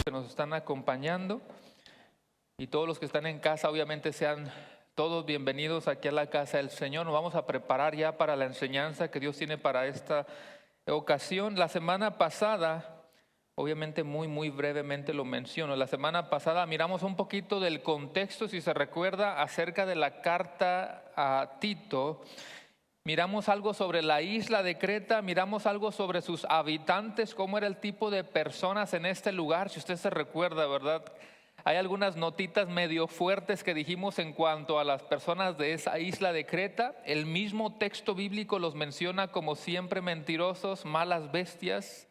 que nos están acompañando y todos los que están en casa, obviamente sean todos bienvenidos aquí a la casa del Señor. Nos vamos a preparar ya para la enseñanza que Dios tiene para esta ocasión. La semana pasada, obviamente muy brevemente lo menciono, la semana pasada miramos un poquito del contexto, si se recuerda, acerca de la carta a Tito. Miramos algo sobre la isla de Creta, miramos algo sobre sus habitantes, cómo era el tipo de personas en este lugar, si usted se recuerda, ¿verdad? Hay algunas notitas medio fuertes que dijimos en cuanto a las personas de esa isla de Creta. El mismo texto bíblico los menciona como siempre mentirosos, malas bestias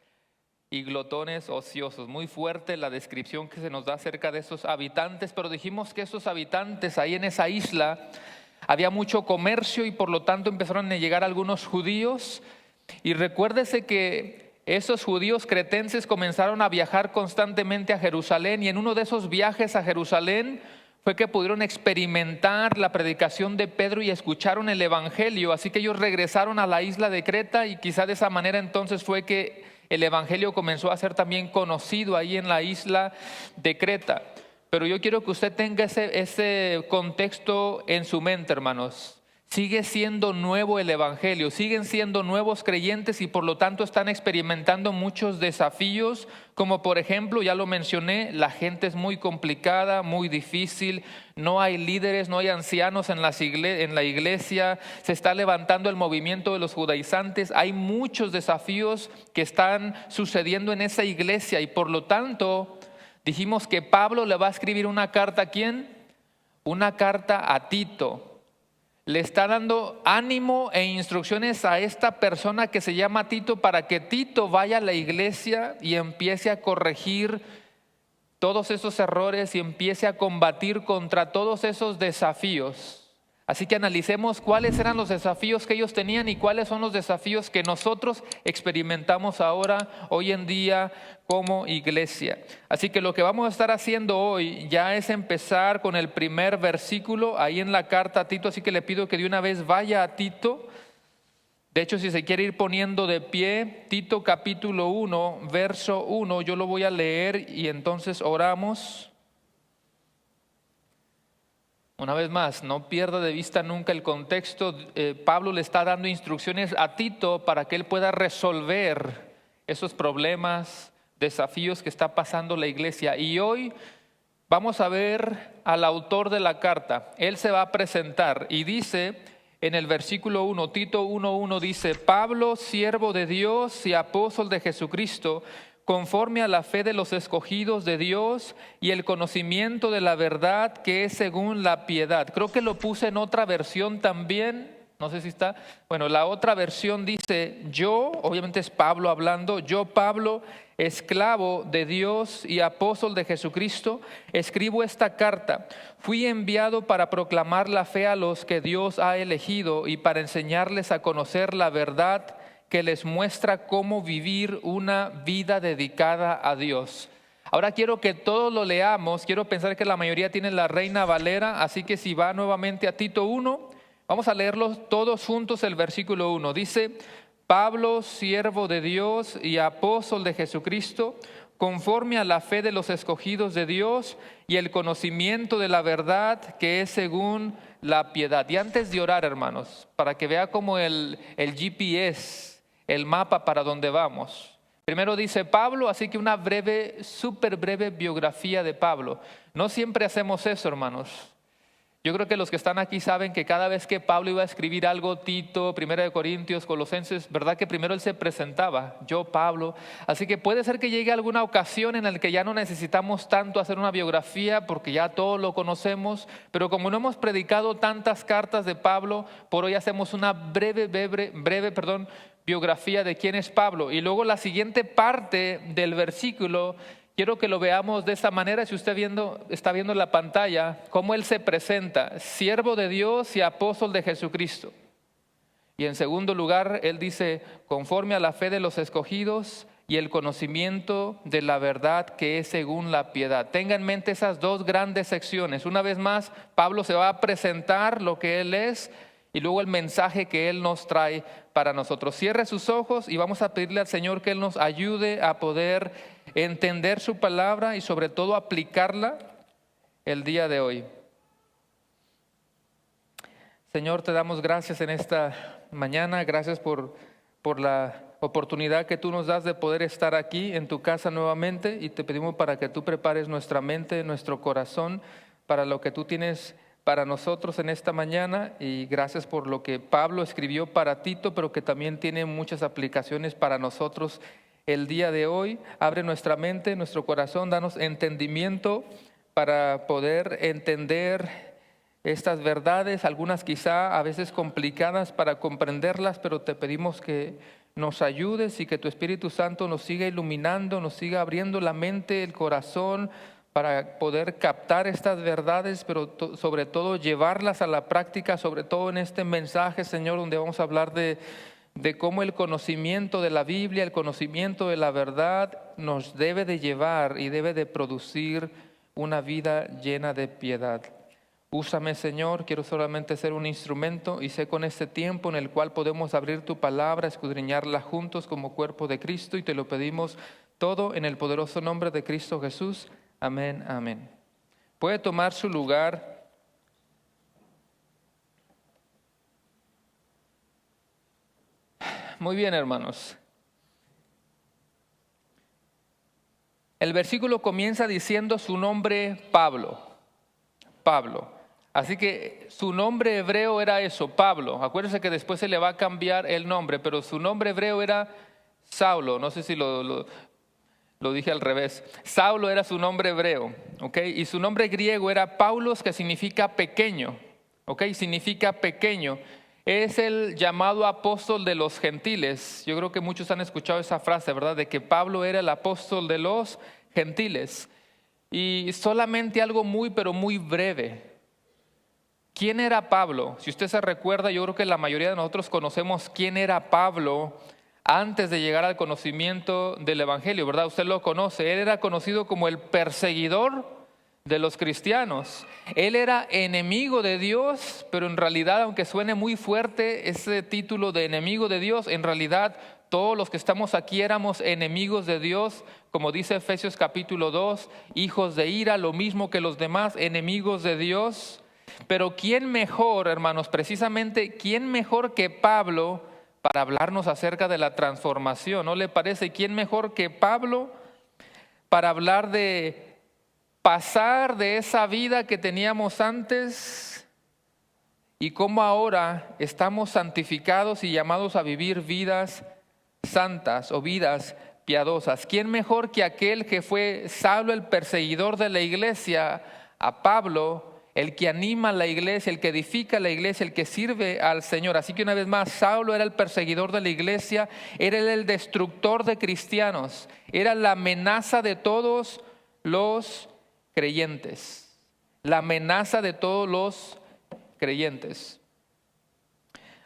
y glotones ociosos. Muy fuerte la descripción que se nos da acerca de esos habitantes, pero dijimos que esos habitantes ahí en esa isla había mucho comercio y por lo tanto empezaron a llegar algunos judíos. Y recuérdese que esos judíos cretenses comenzaron a viajar constantemente a Jerusalén, y en uno de esos viajes a Jerusalén fue que pudieron experimentar la predicación de Pedro y escucharon el evangelio. Así que ellos regresaron a la isla de Creta y quizá de esa manera entonces fue que el evangelio comenzó a ser también conocido ahí en la isla de Creta. Pero yo quiero que usted tenga ese contexto en su mente, hermanos. Sigue siendo nuevo el evangelio, siguen siendo nuevos creyentes y por lo tanto están experimentando muchos desafíos, como por ejemplo, ya lo mencioné, la gente es muy complicada, muy difícil, no hay líderes, no hay ancianos en la iglesia, se está levantando el movimiento de los judaizantes, hay muchos desafíos que están sucediendo en esa iglesia y por lo tanto dijimos que Pablo le va a escribir una carta ¿a quién? Una carta a Tito. Le está dando ánimo e instrucciones a esta persona que se llama Tito para que Tito vaya a la iglesia y empiece a corregir todos esos errores y empiece a combatir contra todos esos desafíos. Así que analicemos cuáles eran los desafíos que ellos tenían y cuáles son los desafíos que nosotros experimentamos ahora, hoy en día, como iglesia. Así que lo que vamos a estar haciendo hoy ya es empezar con el primer versículo ahí en la carta a Tito. Así que le pido que de una vez vaya a Tito. De hecho, si se quiere ir poniendo de pie, Tito capítulo 1, verso 1, yo lo voy a leer y entonces oramos. Una vez más, no pierda de vista nunca el contexto. Pablo le está dando instrucciones a Tito para que él pueda resolver esos problemas, desafíos que está pasando la iglesia. Y hoy vamos a ver al autor de la carta. Él se va a presentar y dice en el versículo 1, Tito 1:1 dice: Pablo, siervo de Dios y apóstol de Jesucristo, conforme a la fe de los escogidos de Dios y el conocimiento de la verdad que es según la piedad. Creo que lo puse en otra versión también, no sé si está. Bueno, la otra versión dice: yo, obviamente es Pablo hablando, yo Pablo, esclavo de Dios y apóstol de Jesucristo, escribo esta carta. Fui enviado para proclamar la fe a los que Dios ha elegido y para enseñarles a conocer la verdad que les muestra cómo vivir una vida dedicada a Dios. Ahora quiero que todos lo leamos. Quiero pensar que la mayoría tiene la Reina Valera, así que si va nuevamente a Tito 1, vamos a leerlo todos juntos el versículo 1. Dice: Pablo, siervo de Dios y apóstol de Jesucristo, conforme a la fe de los escogidos de Dios y el conocimiento de la verdad que es según la piedad. Y antes de orar, hermanos, para que vea como el GPS, el mapa para donde vamos. Primero dice Pablo, así que una breve, súper breve biografía de Pablo. No siempre hacemos eso, hermanos. Yo creo que los que están aquí saben que cada vez que Pablo iba a escribir algo, Tito, Primera de Corintios, Colosenses, ¿verdad que primero él se presentaba? Yo, Pablo. Así que puede ser que llegue alguna ocasión en la que ya no necesitamos tanto hacer una biografía porque ya todos lo conocemos, pero como no hemos predicado tantas cartas de Pablo, por hoy hacemos una breve biografía de quién es Pablo. Y luego la siguiente parte del versículo, quiero que lo veamos de esa manera. Si usted está viendo en la pantalla cómo él se presenta: siervo de Dios y apóstol de Jesucristo. Y en segundo lugar, él dice: conforme a la fe de los escogidos y el conocimiento de la verdad que es según la piedad. Tenga en mente esas dos grandes secciones. Una vez más, Pablo se va a presentar lo que él es y luego el mensaje que él nos trae para nosotros. Cierre sus ojos y vamos a pedirle al Señor que él nos ayude a poder entender su palabra y sobre todo aplicarla el día de hoy. Señor, te damos gracias en esta mañana, gracias por la oportunidad que tú nos das de poder estar aquí en tu casa nuevamente, y te pedimos para que tú prepares nuestra mente, nuestro corazón para lo que tú tienes para nosotros en esta mañana, y gracias por lo que Pablo escribió para Tito, pero que también tiene muchas aplicaciones para nosotros el día de hoy. Abre nuestra mente, nuestro corazón, danos entendimiento para poder entender estas verdades, algunas quizá a veces complicadas para comprenderlas, pero te pedimos que nos ayudes y que tu Espíritu Santo nos siga iluminando, nos siga abriendo la mente, el corazón, para poder captar estas verdades, pero sobre todo llevarlas a la práctica, sobre todo en este mensaje, Señor, donde vamos a hablar de cómo el conocimiento de la Biblia, el conocimiento de la verdad nos debe de llevar y debe de producir una vida llena de piedad. Úsame, Señor, quiero solamente ser un instrumento, y sé con este tiempo en el cual podemos abrir tu palabra, escudriñarla juntos como cuerpo de Cristo, y te lo pedimos todo en el poderoso nombre de Cristo Jesús. Amén, amén. Puede tomar su lugar. Muy bien, hermanos. El versículo comienza diciendo su nombre Pablo. Así que su nombre hebreo era eso, Pablo. Acuérdense que después se le va a cambiar el nombre, pero su nombre hebreo era Saulo. No sé si lo dije al revés. Saulo era su nombre hebreo, ¿ok? Y su nombre griego era Paulos, que significa pequeño, ¿ok? Significa pequeño. Es el llamado apóstol de los gentiles. Yo creo que muchos han escuchado esa frase, ¿verdad? De que Pablo era el apóstol de los gentiles. Y solamente algo muy, pero muy breve. ¿Quién era Pablo? Si usted se recuerda, yo creo que la mayoría de nosotros conocemos quién era Pablo antes de llegar al conocimiento del Evangelio, ¿verdad? Usted lo conoce. Él era conocido como el perseguidor de los cristianos. Él era enemigo de Dios, pero en realidad, aunque suene muy fuerte ese título de enemigo de Dios, en realidad todos los que estamos aquí éramos enemigos de Dios, como dice Efesios capítulo 2, hijos de ira, lo mismo que los demás, enemigos de Dios. Pero ¿quién mejor, hermanos? Precisamente, ¿quién mejor que Pablo para hablarnos acerca de la transformación? ¿No le parece? ¿Quién mejor que Pablo para hablar de pasar de esa vida que teníamos antes y cómo ahora estamos santificados y llamados a vivir vidas santas o vidas piadosas? ¿Quién mejor que aquel que fue Saulo, el perseguidor de la iglesia, a Pablo, el que anima a la iglesia, el que edifica la iglesia, el que sirve al Señor? Así que una vez más, Saulo era el perseguidor de la iglesia, era el destructor de cristianos, era la amenaza de todos los creyentes, la amenaza de todos los creyentes.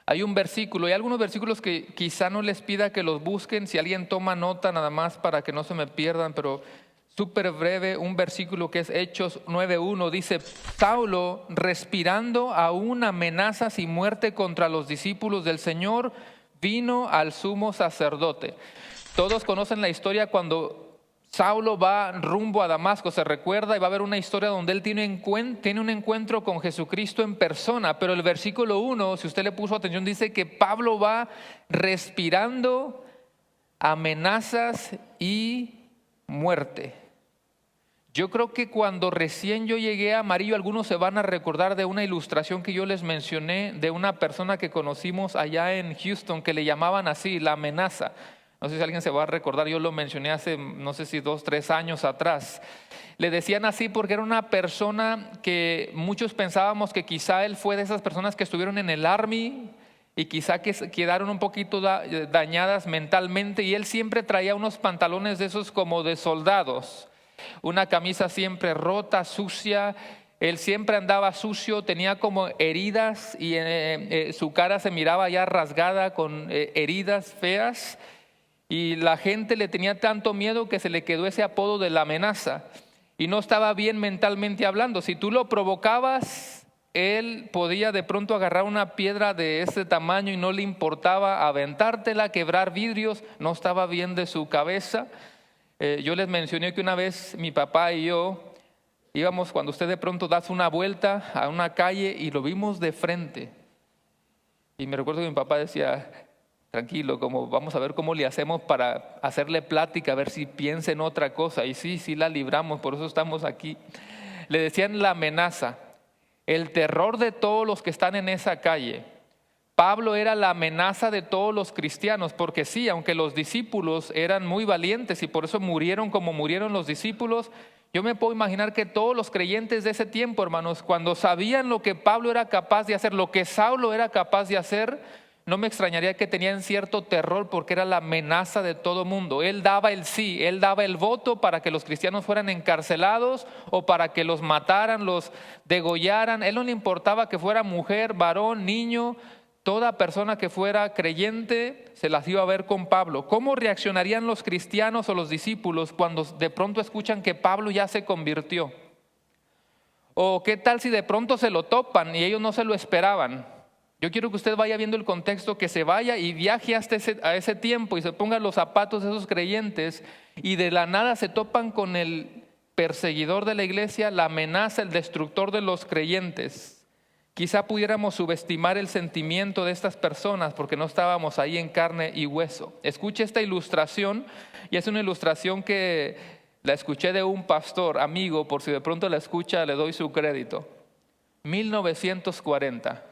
Hay un versículo, y algunos versículos que quizá no les pida que los busquen, si alguien toma nota nada más para que no se me pierdan, pero súper breve, un versículo que es Hechos 9:1, dice: Saulo, respirando aún amenazas y muerte contra los discípulos del Señor, vino al sumo sacerdote. Todos conocen la historia cuando Saulo va rumbo a Damasco, se recuerda, y va a haber una historia donde él tiene un encuentro con Jesucristo en persona, pero el versículo 1, si usted le puso atención, dice que Pablo va respirando amenazas y muerte. Yo creo que cuando recién yo llegué a Amarillo, algunos se van a recordar de una ilustración que yo les mencioné de una persona que conocimos allá en Houston, que le llamaban así, la amenaza. No sé si alguien se va a recordar, yo lo mencioné hace, no sé si 2, 3 años atrás. Le decían así porque era una persona que muchos pensábamos que quizá él fue de esas personas que estuvieron en el Army y quizá que quedaron un poquito dañadas mentalmente, y él siempre traía unos pantalones de esos como de soldados, una camisa siempre rota, sucia. Él siempre andaba sucio, tenía como heridas y su cara se miraba ya rasgada con heridas feas. Y la gente le tenía tanto miedo que se le quedó ese apodo de la amenaza. Y no estaba bien mentalmente hablando. Si tú lo provocabas, él podía de pronto agarrar una piedra de ese tamaño y no le importaba aventártela, quebrar vidrios. No estaba bien de su cabeza. Yo les mencioné que una vez mi papá y yo íbamos, cuando usted de pronto da una vuelta a una calle y lo vimos de frente. Y me recuerdo que mi papá decía, tranquilo, como vamos a ver cómo le hacemos para hacerle plática, a ver si piensa en otra cosa. Y sí la libramos, por eso estamos aquí. Le decían la amenaza, el terror de todos los que están en esa calle. Pablo era la amenaza de todos los cristianos, porque sí, aunque los discípulos eran muy valientes y por eso murieron como murieron los discípulos, yo me puedo imaginar que todos los creyentes de ese tiempo, hermanos, cuando sabían lo que Pablo era capaz de hacer, lo que Saulo era capaz de hacer, no me extrañaría que tenían cierto terror porque era la amenaza de todo mundo. Él daba el sí, él daba el voto para que los cristianos fueran encarcelados o para que los mataran, los degollaran. Él no le importaba que fuera mujer, varón, niño. Toda persona que fuera creyente se las iba a ver con Pablo. ¿Cómo reaccionarían los cristianos o los discípulos cuando de pronto escuchan que Pablo ya se convirtió? ¿O qué tal si de pronto se lo topan y ellos no se lo esperaban? Yo quiero que usted vaya viendo el contexto, que se vaya y viaje hasta a ese tiempo y se ponga los zapatos de esos creyentes y de la nada se topan con el perseguidor de la iglesia, la amenaza, el destructor de los creyentes. Quizá pudiéramos subestimar el sentimiento de estas personas porque no estábamos ahí en carne y hueso. Escuche esta ilustración, y es una ilustración que la escuché de un pastor amigo, por si de pronto la escucha le doy su crédito. 1940.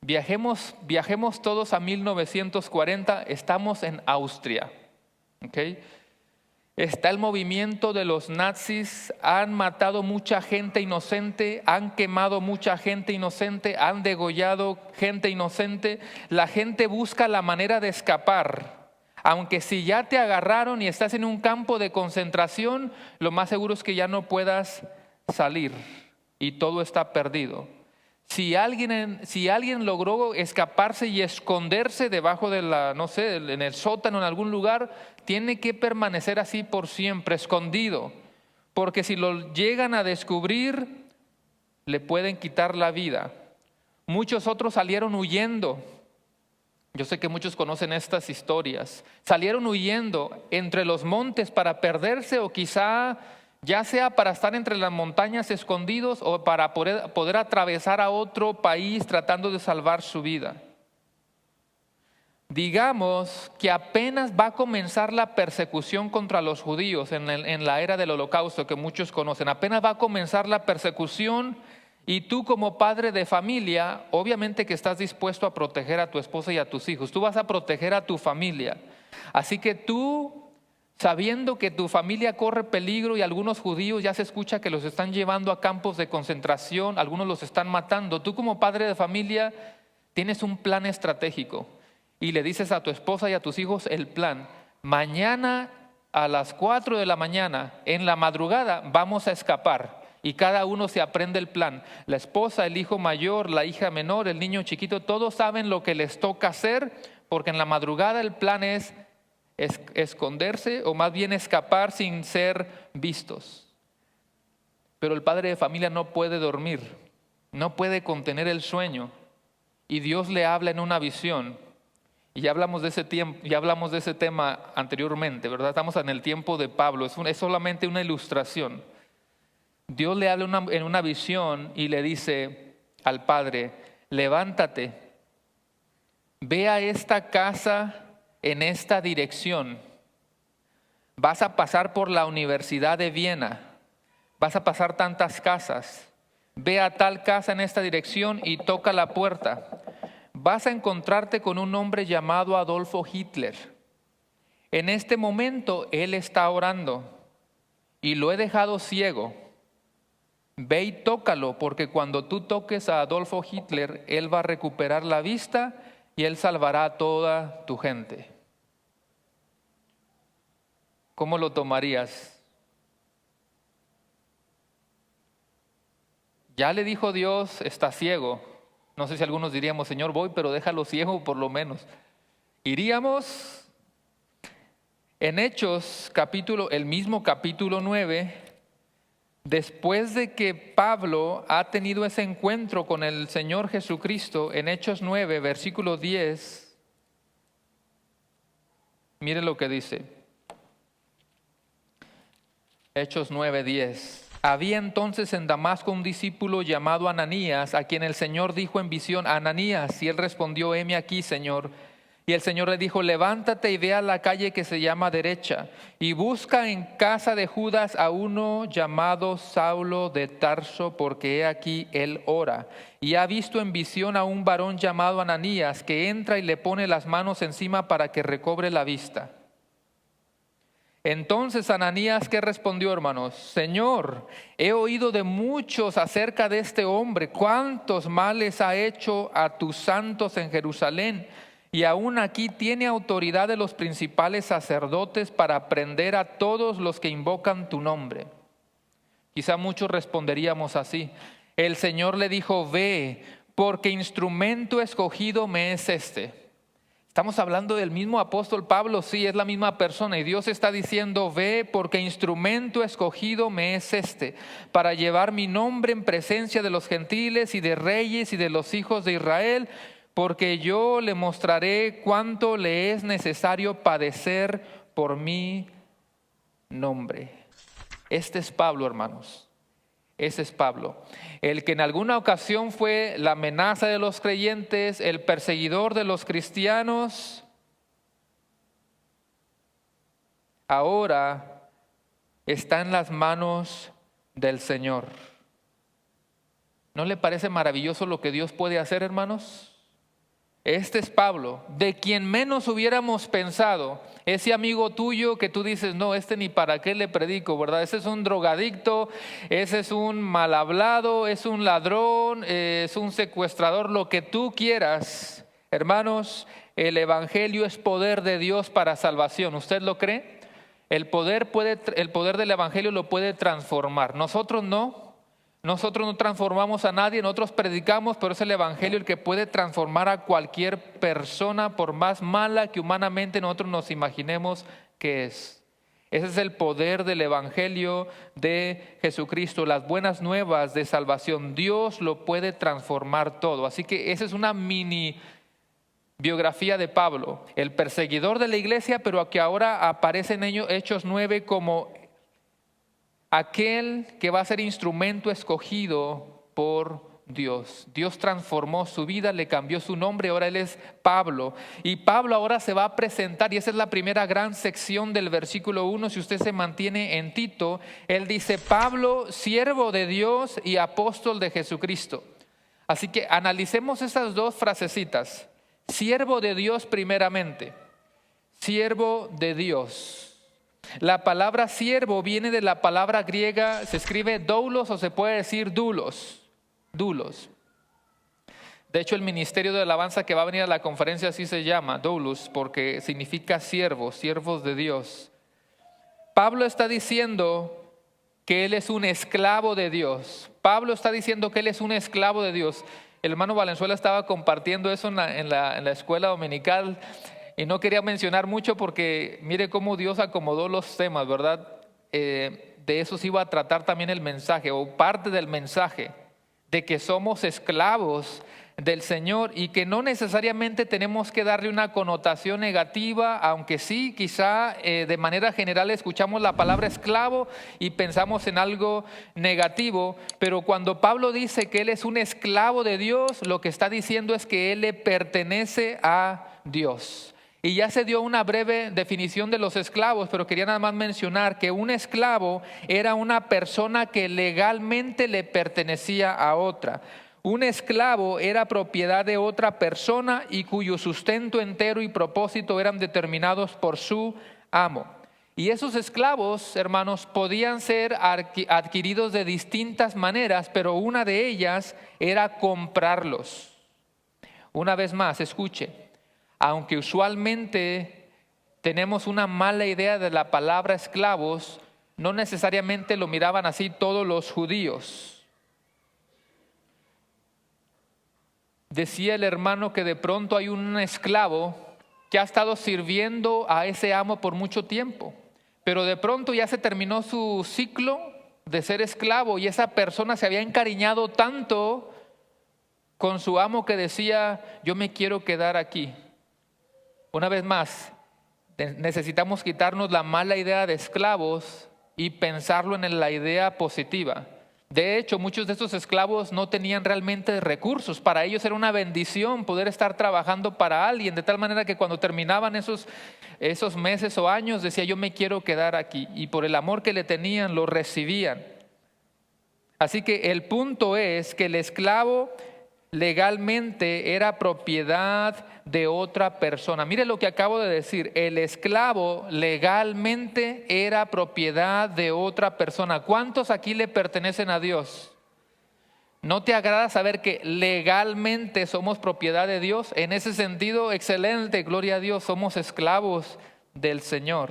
Viajemos todos a 1940, estamos en Austria. ¿Okay? Está el movimiento de los nazis, han matado mucha gente inocente, han quemado mucha gente inocente, han degollado gente inocente. La gente busca la manera de escapar. Aunque si ya te agarraron y estás en un campo de concentración, lo más seguro es que ya no puedas salir y todo está perdido. Si alguien logró escaparse y esconderse debajo de en el sótano, en algún lugar, tiene que permanecer así por siempre, escondido. Porque si lo llegan a descubrir, le pueden quitar la vida. Muchos otros salieron huyendo. Yo sé que muchos conocen estas historias. Salieron huyendo entre los montes para perderse o quizá ya sea para estar entre las montañas escondidos o para poder atravesar a otro país tratando de salvar su vida. Digamos que apenas va a comenzar la persecución contra los judíos en la era del Holocausto que muchos conocen. Apenas va a comenzar la persecución y tú como padre de familia, obviamente que estás dispuesto a proteger a tu esposa y a tus hijos. Tú vas a proteger a tu familia. Así que tú, sabiendo que tu familia corre peligro y algunos judíos ya se escucha que los están llevando a campos de concentración, algunos los están matando, tú como padre de familia tienes un plan estratégico y le dices a tu esposa y a tus hijos el plan. Mañana a las 4 de la mañana, en la madrugada, vamos a escapar. Y cada uno se aprende el plan. La esposa, el hijo mayor, la hija menor, el niño chiquito, todos saben lo que les toca hacer porque en la madrugada el plan es esconderse o más bien escapar sin ser vistos. Pero el padre de familia no puede dormir, no puede contener el sueño y Dios le habla en una visión. Y ya hablamos de ese tema anteriormente, ¿verdad? Estamos en el tiempo de Pablo, es solamente una ilustración. Dios le habla en una visión y le dice al padre: levántate, ve a esta casa en esta dirección, vas a pasar por la Universidad de Viena, vas a pasar tantas casas, ve a tal casa en esta dirección y toca la puerta. Vas a encontrarte con un hombre llamado Adolfo Hitler. En este momento él está orando y lo he dejado ciego. Ve y tócalo, porque cuando tú toques a Adolfo Hitler, él va a recuperar la vista y él salvará a toda tu gente. ¿Cómo lo tomarías? Ya le dijo Dios, está ciego. No sé si algunos diríamos, Señor, voy, pero déjalo ciego por lo menos. Iríamos en Hechos, el mismo capítulo 9, después de que Pablo ha tenido ese encuentro con el Señor Jesucristo, en Hechos 9, versículo 10, mire lo que dice. Hechos 9:10. Había entonces en Damasco un discípulo llamado Ananías, a quien el Señor dijo en visión: Ananías. Y él respondió: heme aquí, Señor. Y el Señor le dijo: levántate y ve a la calle que se llama Derecha, y busca en casa de Judas a uno llamado Saulo de Tarso, porque he aquí él ora. Y ha visto en visión a un varón llamado Ananías, que entra y le pone las manos encima para que recobre la vista. Entonces Ananías, ¿qué respondió, hermanos? Señor, he oído de muchos acerca de este hombre, cuántos males ha hecho a tus santos en Jerusalén, y aún aquí tiene autoridad de los principales sacerdotes para prender a todos los que invocan tu nombre. Quizá muchos responderíamos así. El Señor le dijo: ve, porque instrumento escogido me es este. Estamos hablando del mismo apóstol Pablo, sí, es la misma persona, y Dios está diciendo: ve, porque instrumento escogido me es este, para llevar mi nombre en presencia de los gentiles y de reyes y de los hijos de Israel, porque yo le mostraré cuánto le es necesario padecer por mi nombre. Este es Pablo, hermanos. Ese es Pablo, el que en alguna ocasión fue la amenaza de los creyentes, el perseguidor de los cristianos. Ahora está en las manos del Señor. ¿No le parece maravilloso lo que Dios puede hacer, hermanos? Este es Pablo, de quien menos hubiéramos pensado. Ese amigo tuyo que tú dices: no, ni para qué le predico, ¿verdad? Ese es un drogadicto, ese es un mal hablado, es un ladrón, es un secuestrador, lo que tú quieras. Hermanos, el evangelio es poder de Dios para salvación. ¿Usted lo cree? El poder del evangelio lo puede transformar. Nosotros no. Nosotros no transformamos a nadie, nosotros predicamos, pero es el evangelio el que puede transformar a cualquier persona, por más mala que humanamente nosotros nos imaginemos que es. Ese es el poder del evangelio de Jesucristo, las buenas nuevas de salvación. Dios lo puede transformar todo. Así que esa es una mini biografía de Pablo, el perseguidor de la iglesia, pero que ahora aparece en Hechos 9 como aquel que va a ser instrumento escogido por Dios. Dios transformó su vida, le cambió su nombre, ahora él es Pablo. Y Pablo ahora se va a presentar, y esa es la primera gran sección del versículo 1. Si usted se mantiene en Tito, él dice: Pablo, siervo de Dios y apóstol de Jesucristo. Así que analicemos esas dos frasecitas. Siervo de Dios primeramente. Siervo de Dios. La palabra siervo viene de la palabra griega, se escribe doulos o se puede decir dulos. Dulos. De hecho, el ministerio de alabanza que va a venir a la conferencia así se llama, doulos, porque significa siervos, siervos de Dios. Pablo está diciendo que él es un esclavo de Dios. Pablo está diciendo que él es un esclavo de Dios. El hermano Valenzuela estaba compartiendo eso en la escuela dominical. Y no quería mencionar mucho porque mire cómo Dios acomodó los temas, ¿verdad? De eso se iba a tratar también el mensaje, o parte del mensaje, de que somos esclavos del Señor y que no necesariamente tenemos que darle una connotación negativa, aunque sí, quizá de manera general escuchamos la palabra esclavo y pensamos en algo negativo, pero cuando Pablo dice que él es un esclavo de Dios, lo que está diciendo es que él le pertenece a Dios. Y ya se dio una breve definición de los esclavos, pero quería nada más mencionar que un esclavo era una persona que legalmente le pertenecía a otra. Un esclavo era propiedad de otra persona y cuyo sustento entero y propósito eran determinados por su amo. Y esos esclavos, hermanos, podían ser adquiridos de distintas maneras, pero una de ellas era comprarlos. Una vez más, escuche. Aunque usualmente tenemos una mala idea de la palabra esclavos, no necesariamente lo miraban así todos los judíos. Decía el hermano que de pronto hay un esclavo que ha estado sirviendo a ese amo por mucho tiempo, pero de pronto ya se terminó su ciclo de ser esclavo y esa persona se había encariñado tanto con su amo que decía: yo me quiero quedar aquí. Una vez más, necesitamos quitarnos la mala idea de esclavos y pensarlo en la idea positiva. De hecho, muchos de estos esclavos no tenían realmente recursos. Para ellos era una bendición poder estar trabajando para alguien, de tal manera que cuando terminaban esos meses o años, decía, yo me quiero quedar aquí. Y por el amor que le tenían, lo recibían. Así que el punto es que el esclavo legalmente era propiedad de otra persona. Mire lo que acabo de decir, el esclavo legalmente era propiedad de otra persona. ¿Cuántos aquí le pertenecen a Dios? ¿No te agrada saber que legalmente somos propiedad de Dios? En ese sentido, excelente, gloria a Dios, somos esclavos del Señor.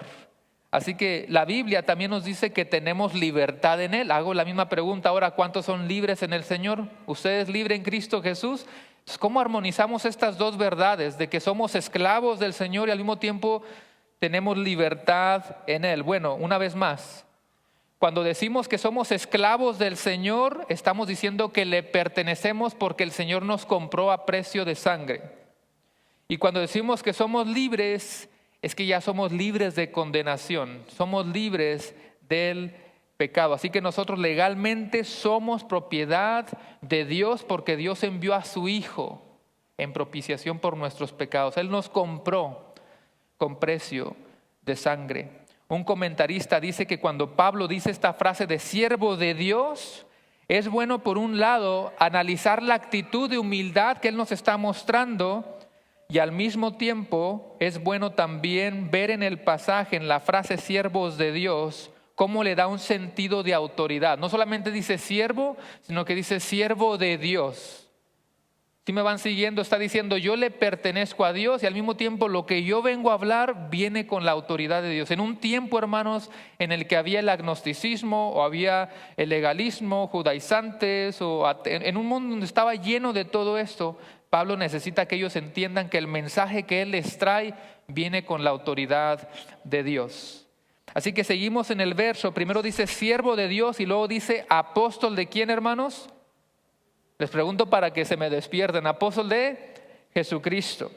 Así que la Biblia también nos dice que tenemos libertad en Él. Hago la misma pregunta ahora, ¿cuántos son libres en el Señor? ¿Usted es libre en Cristo Jesús? Entonces, ¿cómo armonizamos estas dos verdades de que somos esclavos del Señor y al mismo tiempo tenemos libertad en Él? Bueno, una vez más, cuando decimos que somos esclavos del Señor, estamos diciendo que le pertenecemos porque el Señor nos compró a precio de sangre. Y cuando decimos que somos libres, es que ya somos libres de condenación, somos libres del pecado. Así que nosotros legalmente somos propiedad de Dios porque Dios envió a su Hijo en propiciación por nuestros pecados. Él nos compró con precio de sangre. Un comentarista dice que cuando Pablo dice esta frase de siervo de Dios, es bueno por un lado analizar la actitud de humildad que Él nos está mostrando. Y al mismo tiempo es bueno también ver en el pasaje, en la frase siervos de Dios, cómo le da un sentido de autoridad. No solamente dice siervo, sino que dice siervo de Dios. Si me van siguiendo, está diciendo yo le pertenezco a Dios y al mismo tiempo lo que yo vengo a hablar viene con la autoridad de Dios. En un tiempo, hermanos, en el que había el agnosticismo o había el legalismo, judaizantes, o en un mundo donde estaba lleno de todo esto, Pablo necesita que ellos entiendan que el mensaje que él les trae viene con la autoridad de Dios. Así que seguimos en el verso. Primero dice siervo de Dios y luego dice apóstol de quién, hermanos. Les pregunto para que se me despierten. Apóstol de Jesucristo.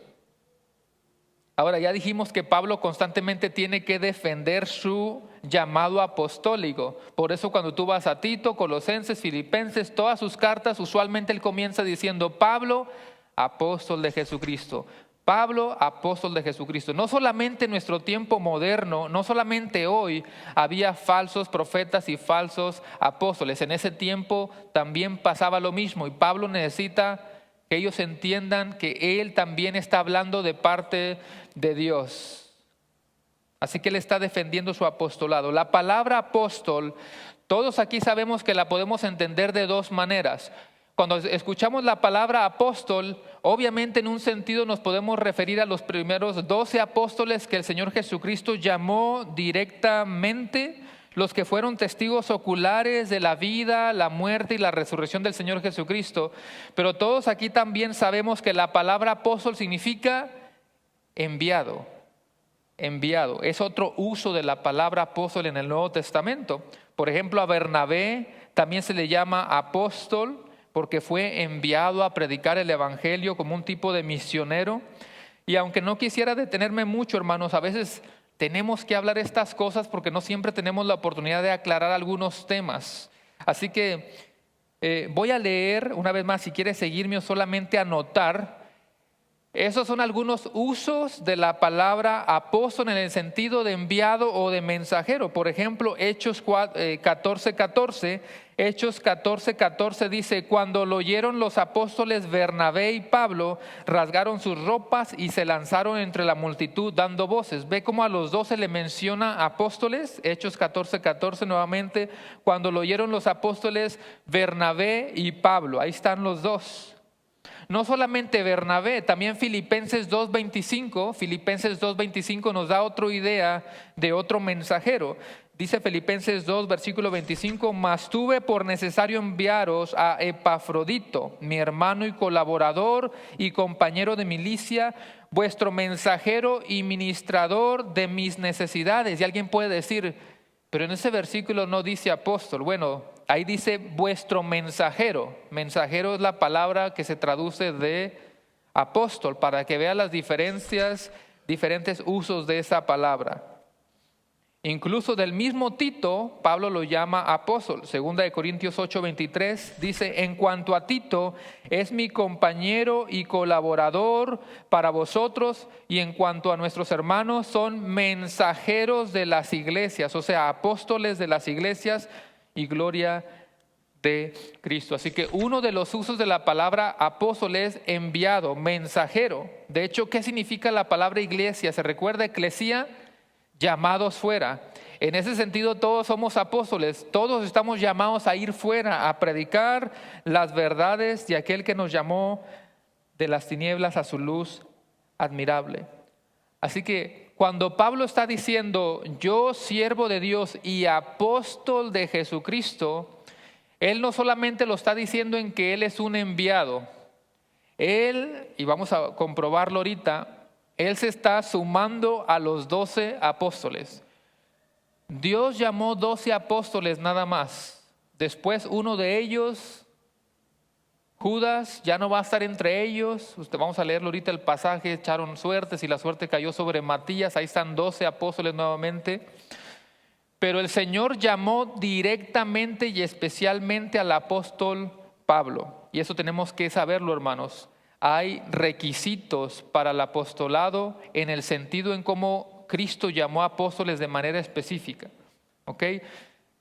Ahora ya dijimos que Pablo constantemente tiene que defender su llamado apostólico. Por eso cuando tú vas a Tito, Colosenses, Filipenses, todas sus cartas, usualmente él comienza diciendo Pablo, apóstol de Jesucristo. Pablo, apóstol de Jesucristo. No solamente en nuestro tiempo moderno, no solamente hoy había falsos profetas y falsos apóstoles. En ese tiempo también pasaba lo mismo y Pablo necesita que ellos entiendan que él también está hablando de parte de Dios. Así que él está defendiendo su apostolado. La palabra apóstol, todos aquí sabemos que la podemos entender de dos maneras. Cuando escuchamos la palabra apóstol, obviamente en un sentido nos podemos referir a los primeros 12 apóstoles que el Señor Jesucristo llamó directamente, los que fueron testigos oculares de la vida, la muerte y la resurrección del Señor Jesucristo. Pero todos aquí también sabemos que la palabra apóstol significa enviado. Enviado. Es otro uso de la palabra apóstol en el Nuevo Testamento. Por ejemplo, a Bernabé también se le llama apóstol porque fue enviado a predicar el evangelio como un tipo de misionero. Y aunque no quisiera detenerme mucho, hermanos, a veces tenemos que hablar estas cosas porque no siempre tenemos la oportunidad de aclarar algunos temas. Así que voy a leer una vez más, si quieres seguirme o solamente anotar. Esos son algunos usos de la palabra apóstol en el sentido de enviado o de mensajero. Por ejemplo, Hechos 14:14. Hechos 14:14 dice, cuando lo oyeron los apóstoles Bernabé y Pablo, rasgaron sus ropas y se lanzaron entre la multitud dando voces. ¿Ve cómo a los dos se le menciona apóstoles? Hechos 14:14 nuevamente, cuando lo oyeron los apóstoles Bernabé y Pablo. Ahí están los dos. No solamente Bernabé, también Filipenses 2:25. Filipenses 2:25 nos da otra idea de otro mensajero. Dice Filipenses 2, versículo 25, mas tuve por necesario enviaros a Epafrodito, mi hermano y colaborador y compañero de milicia, vuestro mensajero y ministrador de mis necesidades. Y alguien puede decir, pero en ese versículo no dice apóstol. Bueno, ahí dice vuestro mensajero. Mensajero es la palabra que se traduce de apóstol, para que vea las diferentes usos de esa palabra. Incluso del mismo Tito, Pablo lo llama apóstol. 2 Corintios 8:23 dice, en cuanto a Tito, es mi compañero y colaborador para vosotros, y en cuanto a nuestros hermanos, son mensajeros de las iglesias, o sea, apóstoles de las iglesias, y gloria de Cristo. Así que uno de los usos de la palabra apóstol es enviado, mensajero. De hecho, ¿qué significa la palabra iglesia? ¿Se recuerda eclesia? Llamados fuera. En ese sentido, todos somos apóstoles, todos estamos llamados a ir fuera, a predicar las verdades de aquel que nos llamó de las tinieblas a su luz admirable. Así que cuando Pablo está diciendo, yo siervo de Dios y apóstol de Jesucristo, él no solamente lo está diciendo en que él es un enviado, él, y vamos a comprobarlo ahorita, él se está sumando a los 12 apóstoles. Dios llamó 12 apóstoles nada más. Después uno de ellos, Judas, ya no va a estar entre ellos. Vamos a leerlo ahorita el pasaje, echaron suertes y la suerte cayó sobre Matías. Ahí están 12 apóstoles nuevamente. Pero el Señor llamó directamente y especialmente al apóstol Pablo. Y eso tenemos que saberlo, hermanos. Hay requisitos para el apostolado en el sentido en cómo Cristo llamó a apóstoles de manera específica. ¿Ok?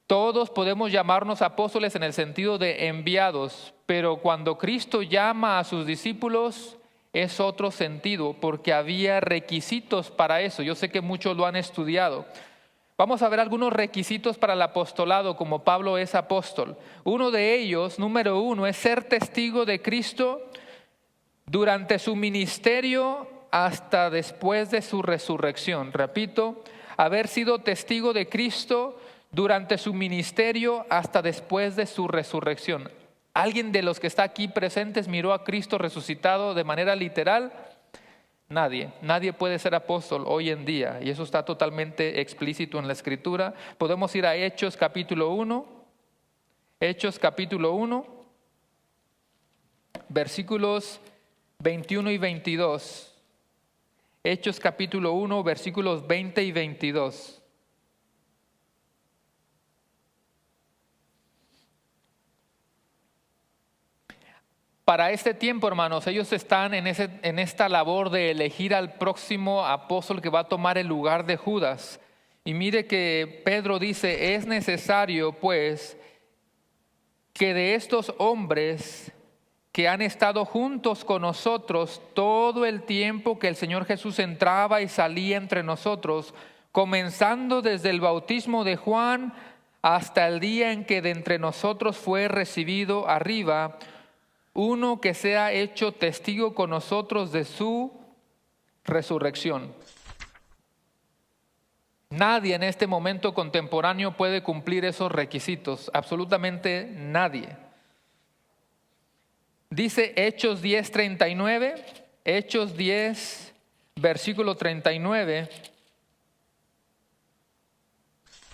Todos podemos llamarnos apóstoles en el sentido de enviados, pero cuando Cristo llama a sus discípulos es otro sentido, porque había requisitos para eso. Yo sé que muchos lo han estudiado. Vamos a ver algunos requisitos para el apostolado, como Pablo es apóstol. Uno de ellos, número 1, es ser testigo de Cristo durante su ministerio hasta después de su resurrección. Repito, haber sido testigo de Cristo durante su ministerio hasta después de su resurrección. ¿Alguien de los que está aquí presentes miró a Cristo resucitado de manera literal? Nadie puede ser apóstol hoy en día, y eso está totalmente explícito en la Escritura. Podemos ir a Hechos capítulo 1, versículos 21 y 22. Hechos capítulo 1, versículos 20 y 22. Para este tiempo, hermanos, ellos están en esta labor de elegir al próximo apóstol que va a tomar el lugar de Judas. Y mire que Pedro dice, es necesario pues que de estos hombres que han estado juntos con nosotros todo el tiempo que el Señor Jesús entraba y salía entre nosotros, comenzando desde el bautismo de Juan hasta el día en que de entre nosotros fue recibido arriba, uno que sea hecho testigo con nosotros de su resurrección. Nadie en este momento contemporáneo puede cumplir esos requisitos, absolutamente nadie. Dice Hechos 10:39, Hechos 10, versículo 39.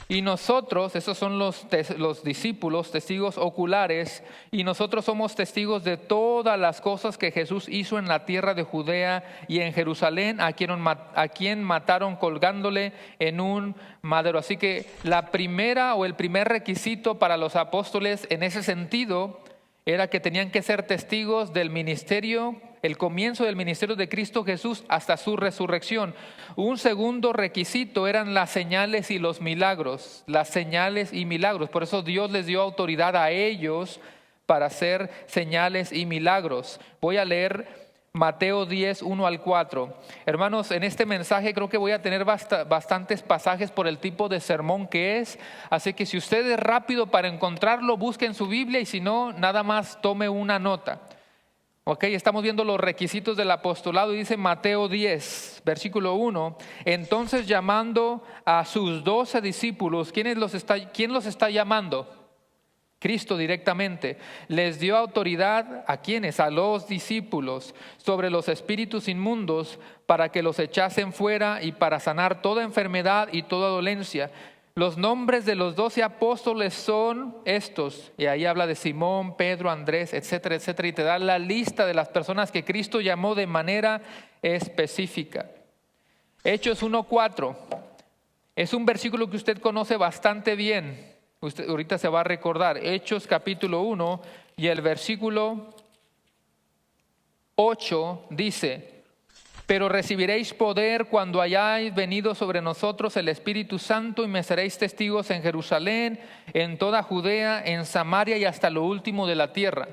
Y nosotros, esos son los discípulos, testigos oculares, y nosotros somos testigos de todas las cosas que Jesús hizo en la tierra de Judea y en Jerusalén, a quien mataron colgándole en un madero. Así que la primera o el primer requisito para los apóstoles en ese sentido era que tenían que ser testigos del ministerio, el comienzo del ministerio de Cristo Jesús hasta su resurrección. Un segundo requisito eran las señales y los milagros, las señales y milagros. Por eso Dios les dio autoridad a ellos para hacer señales y milagros. Voy a leer Mateo 10, 1 al 4. Hermanos, en este mensaje creo que voy a tener bastantes pasajes por el tipo de sermón que es. Así que si usted es rápido para encontrarlo, busque en su Biblia, y si no, nada más tome una nota. Ok, estamos viendo los requisitos del apostolado y dice Mateo 10, versículo 1. Entonces, llamando a sus 12 discípulos, ¿quién los está llamando? Cristo directamente. Les dio autoridad ¿a quiénes? A los discípulos sobre los espíritus inmundos para que los echasen fuera y para sanar toda enfermedad y toda dolencia. Los nombres de los 12 apóstoles son estos, y ahí habla de Simón, Pedro, Andrés, etcétera, etcétera, y te da la lista de las personas que Cristo llamó de manera específica. Hechos 1:4. Es un versículo que usted conoce bastante bien. Usted ahorita se va a recordar. Hechos capítulo 1 y el versículo 8 dice: pero recibiréis poder cuando hayáis venido sobre nosotros el Espíritu Santo, y me seréis testigos en Jerusalén, en toda Judea, en Samaria y hasta lo último de la tierra.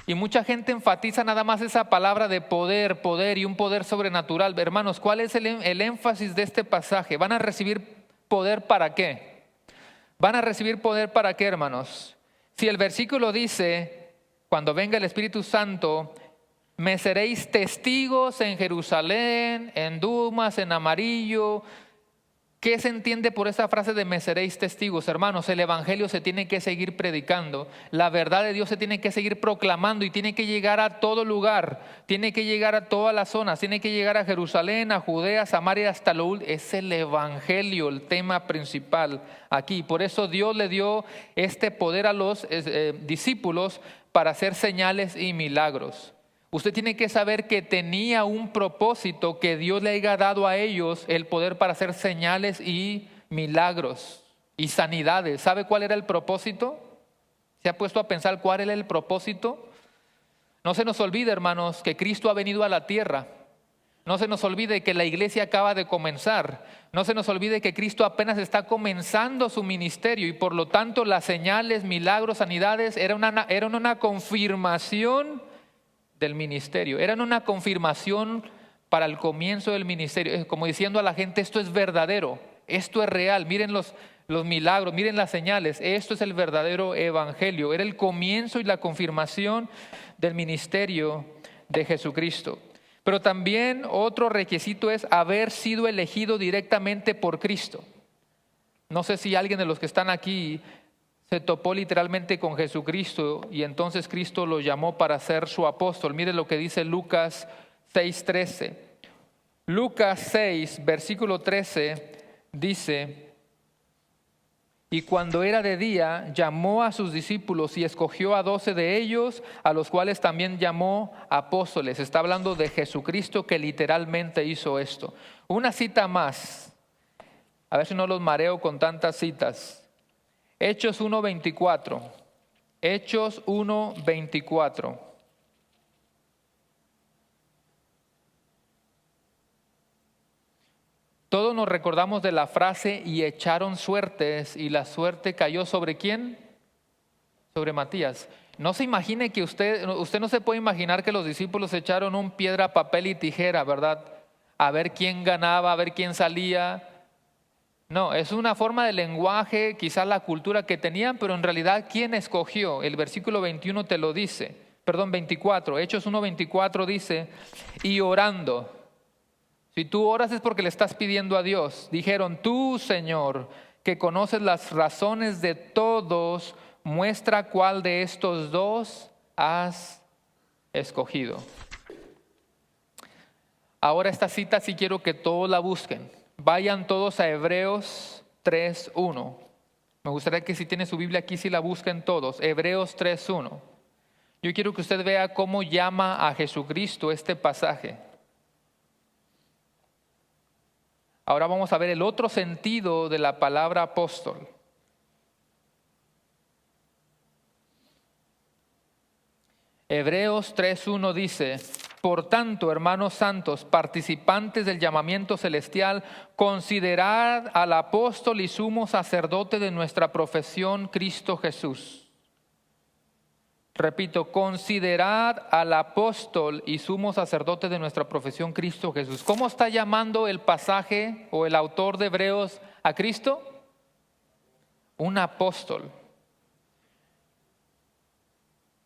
Y mucha gente enfatiza nada más esa palabra de poder, poder y un poder sobrenatural. Hermanos, ¿cuál es el énfasis de este pasaje? ¿Van a recibir poder para qué? ¿Van a recibir poder para qué, hermanos? Si el versículo dice, cuando venga el Espíritu Santo, me seréis testigos en Jerusalén, en Dumas, en amarillo. ¿Qué se entiende por esa frase de me seréis testigos? Hermanos, el evangelio se tiene que seguir predicando. La verdad de Dios se tiene que seguir proclamando y tiene que llegar a todo lugar. Tiene que llegar a todas las zonas. Tiene que llegar a Jerusalén, a Judea, Samaria, hasta lo último. Es el evangelio el tema principal aquí. Por eso Dios le dio este poder a los discípulos para hacer señales y milagros. Usted tiene que saber que tenía un propósito, que Dios le haya dado a ellos el poder para hacer señales y milagros y sanidades. ¿Sabe cuál era el propósito? ¿Se ha puesto a pensar cuál era el propósito? No se nos olvide, hermanos, que Cristo ha venido a la tierra. No se nos olvide que la iglesia acaba de comenzar. No se nos olvide que Cristo apenas está comenzando su ministerio y por lo tanto las señales, milagros, sanidades eran una confirmación del ministerio, eran una confirmación para el comienzo del ministerio, como diciendo a la gente: esto es verdadero, esto es real, miren los milagros, miren las señales, esto es el verdadero evangelio. Era el comienzo y la confirmación del ministerio de Jesucristo. Pero también otro requisito es haber sido elegido directamente por Cristo. No sé si alguien de los que están aquí se topó literalmente con Jesucristo y entonces Cristo lo llamó para ser su apóstol. Mire lo que dice Lucas 6:13. Lucas 6, versículo 13 dice: y cuando era de día, llamó a sus discípulos y escogió a 12 de ellos, a los cuales también llamó apóstoles. Está hablando de Jesucristo, que literalmente hizo esto. Una cita más, a ver si no los mareo con tantas citas. Hechos 1:24. Hechos 1:24. Todos nos recordamos de la frase: y echaron suertes, y la suerte cayó ¿sobre quién? Sobre Matías. No se imagine que usted no se puede imaginar que los discípulos echaron un piedra, papel y tijera, ¿verdad? A ver quién ganaba, a ver quién salía. No, es una forma de lenguaje, quizás la cultura que tenían, pero en realidad, ¿quién escogió? El versículo 21 te lo dice, 24, Hechos 1:24 dice: y orando. Si tú oras es porque le estás pidiendo a Dios. Dijeron: tú, Señor, que conoces las razones de todos, muestra cuál de estos dos has escogido. Ahora esta cita sí quiero que todos la busquen. Vayan todos a Hebreos 3:1. Me gustaría que si tiene su Biblia aquí, si la busquen todos. Hebreos 3:1. Yo quiero que usted vea cómo llama a Jesucristo este pasaje. Ahora vamos a ver el otro sentido de la palabra apóstol. Hebreos 3:1 dice: por tanto, hermanos santos, participantes del llamamiento celestial, considerad al apóstol y sumo sacerdote de nuestra profesión, Cristo Jesús. Repito, considerad al apóstol y sumo sacerdote de nuestra profesión, Cristo Jesús. ¿Cómo está llamando el pasaje o el autor de Hebreos a Cristo? Un apóstol.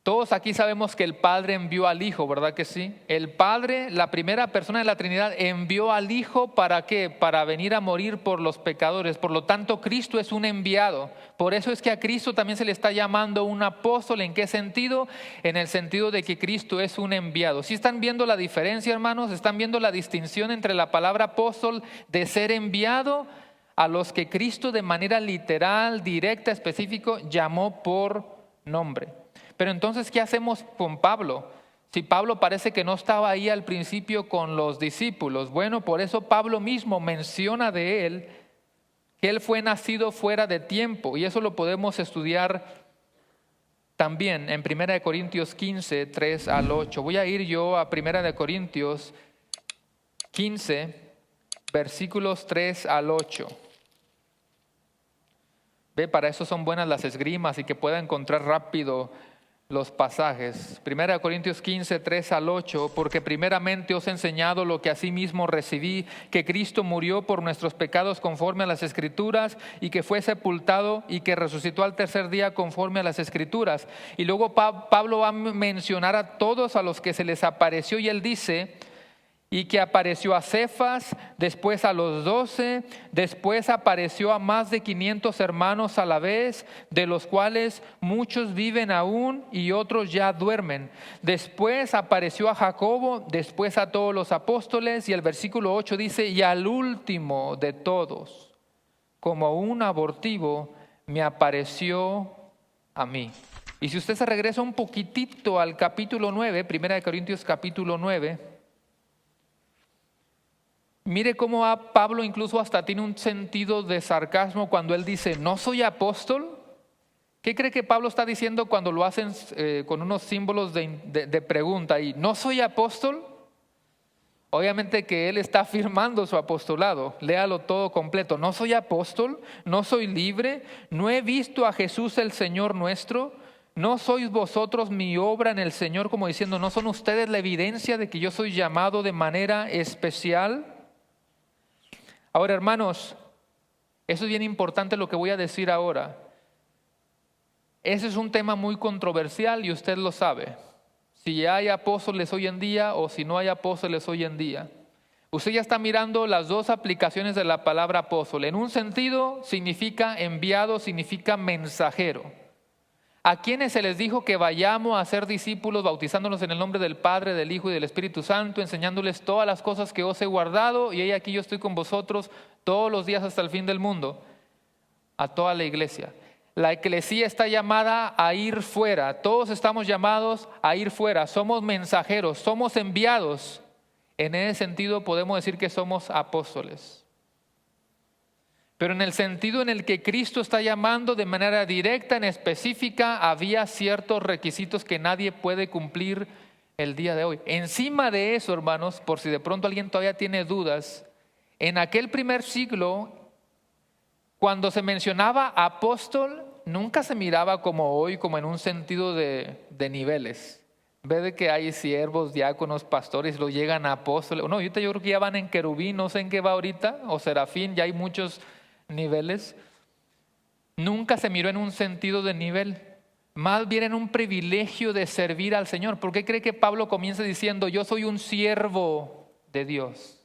Todos aquí sabemos que el Padre envió al Hijo, ¿verdad que sí? El Padre, la primera persona de la Trinidad, envió al Hijo ¿para qué? Para venir a morir por los pecadores. Por lo tanto, Cristo es un enviado. Por eso es que a Cristo también se le está llamando un apóstol. ¿En qué sentido? En el sentido de que Cristo es un enviado. ¿Sí están viendo la diferencia, hermanos? ¿Están viendo la distinción entre la palabra apóstol de ser enviado a los que Cristo de manera literal, directa, específico, llamó por nombre? Pero entonces, ¿qué hacemos con Pablo? Si Pablo parece que no estaba ahí al principio con los discípulos. Bueno, por eso Pablo mismo menciona de él que Él fue nacido fuera de tiempo. Y eso lo podemos estudiar también en 1 Corintios 15, 3 al 8. Voy a ir yo a 1 Corintios 15, versículos 3 al 8. Ve, para eso son buenas las esgrimas y que pueda encontrar rápido los pasajes. 1 Corintios 15, 3 al 8, porque primeramente os he enseñado lo que asimismo recibí, que Cristo murió por nuestros pecados conforme a las Escrituras, y que fue sepultado y que resucitó al tercer día conforme a las Escrituras. Y luego Pablo va a mencionar a todos a los que se les apareció, y él dice: y que apareció a Cefas, después a los 12, después apareció a más de 500 hermanos a la vez, de los cuales muchos viven aún y otros ya duermen. Después apareció a Jacobo, después a todos los apóstoles, y el versículo 8 dice: y al último de todos, como un abortivo, me apareció a mí. Y si usted se regresa un poquitito al capítulo 9, 1 Corintios capítulo 9, mire cómo Pablo incluso hasta tiene un sentido de sarcasmo cuando él dice: ¿no soy apóstol? ¿Qué cree que Pablo está diciendo cuando lo hacen con unos símbolos de pregunta? Y ¿no soy apóstol? Obviamente que él está afirmando su apostolado. Léalo todo completo. ¿No soy apóstol? ¿No soy libre? ¿No he visto a Jesús el Señor nuestro? ¿No sois vosotros mi obra en el Señor? Como diciendo, ¿no son ustedes la evidencia de que yo soy llamado de manera especial? Ahora, hermanos, eso es bien importante lo que voy a decir ahora. Ese es un tema muy controversial y usted lo sabe. Si hay apóstoles hoy en día o si no hay apóstoles hoy en día. Usted ya está mirando las dos aplicaciones de la palabra apóstol. En un sentido significa enviado, significa mensajero. A quienes se les dijo que vayamos a ser discípulos, bautizándonos en el nombre del Padre, del Hijo y del Espíritu Santo, enseñándoles todas las cosas que os he guardado, y aquí yo estoy con vosotros todos los días hasta el fin del mundo. A toda la iglesia. La eclesía está llamada a ir fuera. Todos estamos llamados a ir fuera. Somos mensajeros, somos enviados. En ese sentido podemos decir que somos apóstoles. Pero en el sentido en el que Cristo está llamando de manera directa, en específica, había ciertos requisitos que nadie puede cumplir el día de hoy. Encima de eso, hermanos, por si de pronto alguien todavía tiene dudas, en aquel primer siglo, cuando se mencionaba apóstol, nunca se miraba como hoy, como en un sentido de niveles. En vez de que hay siervos, diáconos, pastores, lo llegan a apóstoles. No, yo creo que ya van en querubín, no sé en qué va ahorita, o serafín, ya hay muchos niveles. Nunca se miró en un sentido de nivel, más bien en un privilegio de servir al Señor. ¿Por qué cree que Pablo comienza diciendo: yo soy un siervo de Dios?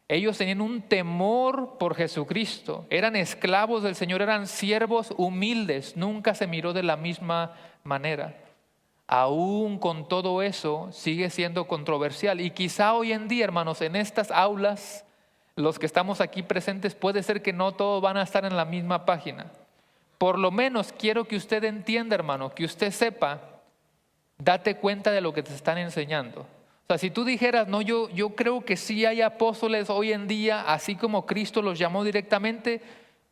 Ellos tenían un temor por Jesucristo, eran esclavos del Señor, eran siervos humildes, nunca se miró de la misma manera. Aún con todo eso sigue siendo controversial, y quizá hoy en día, hermanos, en estas aulas, los que estamos aquí presentes, puede ser que no todos van a estar en la misma página. Por lo menos quiero que usted entienda, hermano, que usted sepa, date cuenta de lo que te están enseñando. O sea, si tú dijeras: no, yo creo que sí hay apóstoles hoy en día, así como Cristo los llamó directamente,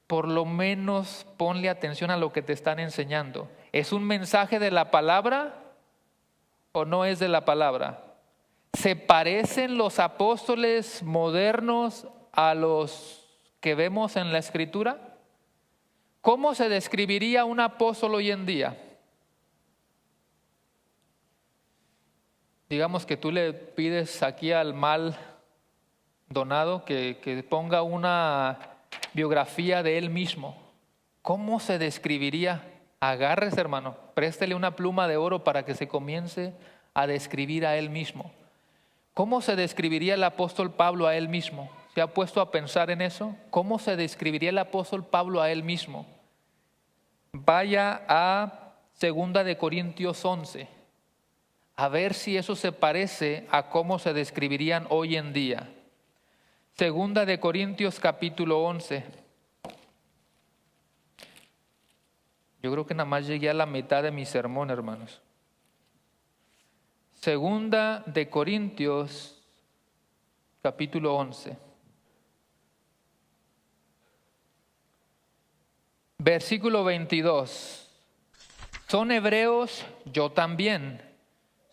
por lo menos ponle atención a lo que te están enseñando. ¿Es un mensaje de la palabra o no es de la palabra? ¿Se parecen los apóstoles modernos a los que vemos en la Escritura? ¿Cómo se describiría un apóstol hoy en día? Digamos que tú le pides aquí al mal donado que ponga una biografía de él mismo. ¿Cómo se describiría? Agárrese, hermano, préstele una pluma de oro para que se comience a describir a él mismo. ¿Cómo se describiría el apóstol Pablo a él mismo? ¿Se ha puesto a pensar en eso? ¿Cómo se describiría el apóstol Pablo a él mismo? Vaya a 2 Corintios 11, a ver si eso se parece a cómo se describirían hoy en día. 2 Corintios capítulo 11. Yo creo que nada más llegué a la mitad de mi sermón, hermanos. 2 Corintios capítulo 11. Versículo 22. Son hebreos, yo también.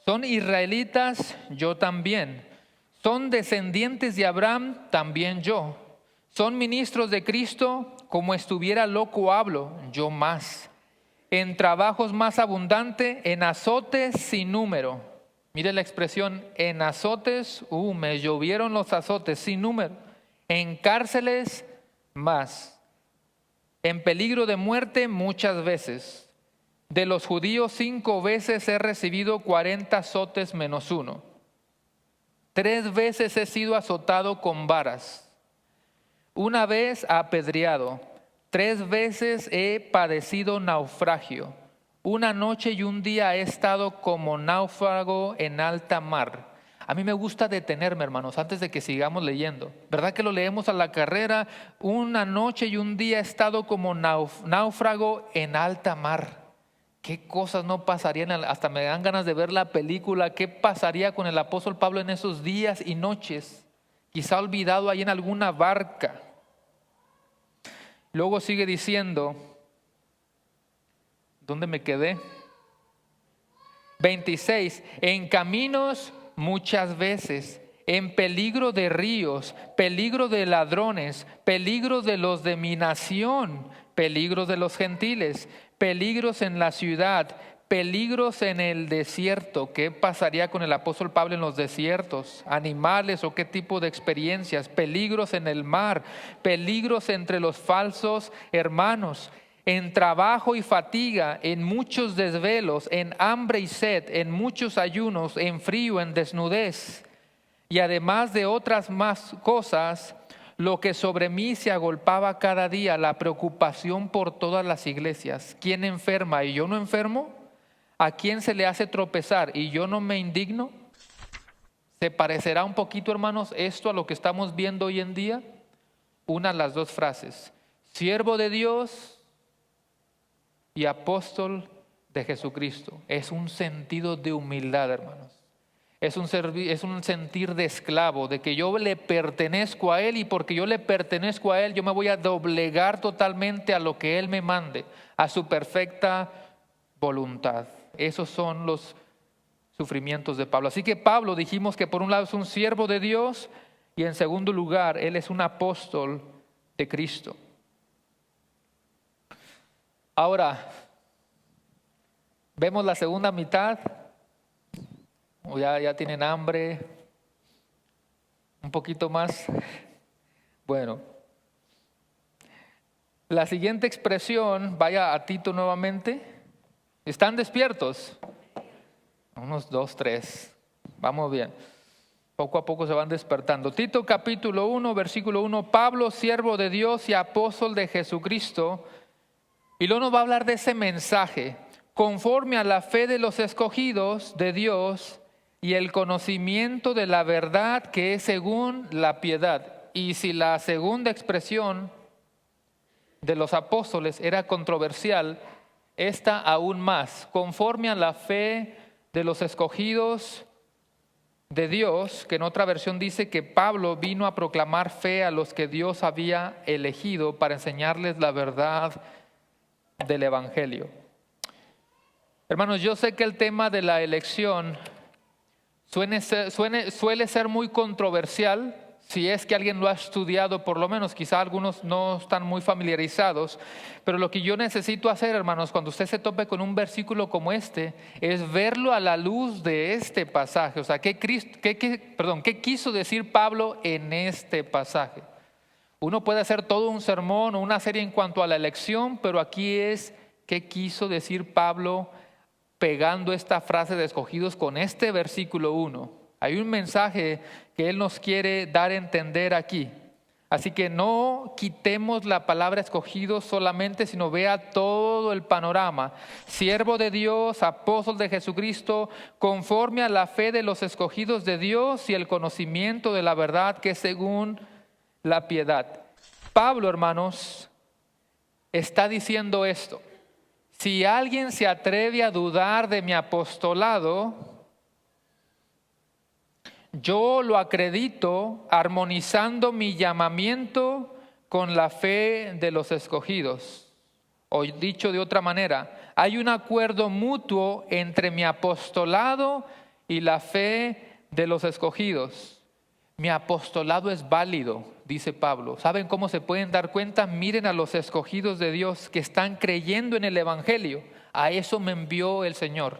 Son israelitas, yo también. Son descendientes de Abraham, también yo. Son ministros de Cristo, como estuviera loco hablo, yo más. En trabajos más abundante, en azotes sin número. Mire la expresión, en azotes, me llovieron los azotes sin número. En cárceles más. En peligro de muerte muchas veces. De los judíos 5 veces he recibido 40 azotes menos 1. 3 veces he sido azotado con varas. 1 vez apedreado. 3 veces he padecido naufragio. 1 noche y 1 día he estado como náufrago en alta mar. A mí me gusta detenerme, hermanos, antes de que sigamos leyendo. ¿Verdad que lo leemos a la carrera? 1 noche y 1 día he estado como náufrago en alta mar. ¿Qué cosas no pasarían? Hasta me dan ganas de ver la película. ¿Qué pasaría con el apóstol Pablo en esos días y noches? Quizá olvidado ahí en alguna barca. Luego sigue diciendo, ¿dónde me quedé? 26, en caminos muchas veces, en peligro de ríos, peligro de ladrones, peligro de los de mi nación, peligros de los gentiles, peligros en la ciudad, peligros en el desierto. ¿Qué pasaría con el apóstol Pablo en los desiertos? ¿Animales o qué tipo de experiencias? Peligros en el mar, peligros entre los falsos hermanos, en trabajo y fatiga, en muchos desvelos, en hambre y sed, en muchos ayunos, en frío, en desnudez. Y además de otras más cosas, lo que sobre mí se agolpaba cada día, la preocupación por todas las iglesias. ¿Quién enferma y yo no enfermo? ¿A quién se le hace tropezar y yo no me indigno? ¿Se parecerá un poquito, hermanos, esto a lo que estamos viendo hoy en día? Una de las dos frases. Siervo de Dios y apóstol de Jesucristo. Es un sentido de humildad, hermanos. Es un sentir de esclavo, de que yo le pertenezco a Él y porque yo le pertenezco a Él, yo me voy a doblegar totalmente a lo que Él me mande, a su perfecta voluntad. Esos son los sufrimientos de Pablo. Así que Pablo, dijimos que por un lado es un siervo de Dios y en segundo lugar, él es un apóstol de Cristo. Ahora, vemos la segunda mitad. ¿O ya tienen hambre? ¿Un poquito más? Bueno, la siguiente expresión, vaya a Tito nuevamente. ¿Están despiertos? Unos 2, 3. Vamos bien. Poco a poco se van despertando. Tito capítulo 1, versículo 1. Pablo, siervo de Dios y apóstol de Jesucristo. Y luego nos va a hablar de ese mensaje. Conforme a la fe de los escogidos de Dios y el conocimiento de la verdad que es según la piedad. Y si la segunda expresión de los apóstoles era controversial, esta aún más. Conforme a la fe de los escogidos de Dios, que en otra versión dice que Pablo vino a proclamar fe a los que Dios había elegido para enseñarles la verdad del Evangelio. Hermanos, yo sé que el tema de la elección suele ser muy controversial, si es que alguien lo ha estudiado, por lo menos, quizá algunos no están muy familiarizados, pero lo que yo necesito hacer, hermanos, cuando usted se tope con un versículo como este, es verlo a la luz de este pasaje. O sea, ¿qué quiso decir Pablo en este pasaje? Uno puede hacer todo un sermón o una serie en cuanto a la elección, pero aquí es qué quiso decir Pablo pegando esta frase de escogidos con este versículo 1. Hay un mensaje que él nos quiere dar a entender aquí. Así que no quitemos la palabra escogidos solamente, sino vea todo el panorama. Siervo de Dios, apóstol de Jesucristo, conforme a la fe de los escogidos de Dios y el conocimiento de la verdad que es según la piedad. Pablo, hermanos, está diciendo esto. Si alguien se atreve a dudar de mi apostolado, yo lo acredito armonizando mi llamamiento con la fe de los escogidos. O dicho de otra manera, hay un acuerdo mutuo entre mi apostolado y la fe de los escogidos. Mi apostolado es válido, dice Pablo. ¿Saben cómo se pueden dar cuenta? Miren a los escogidos de Dios que están creyendo en el Evangelio. A eso me envió el Señor.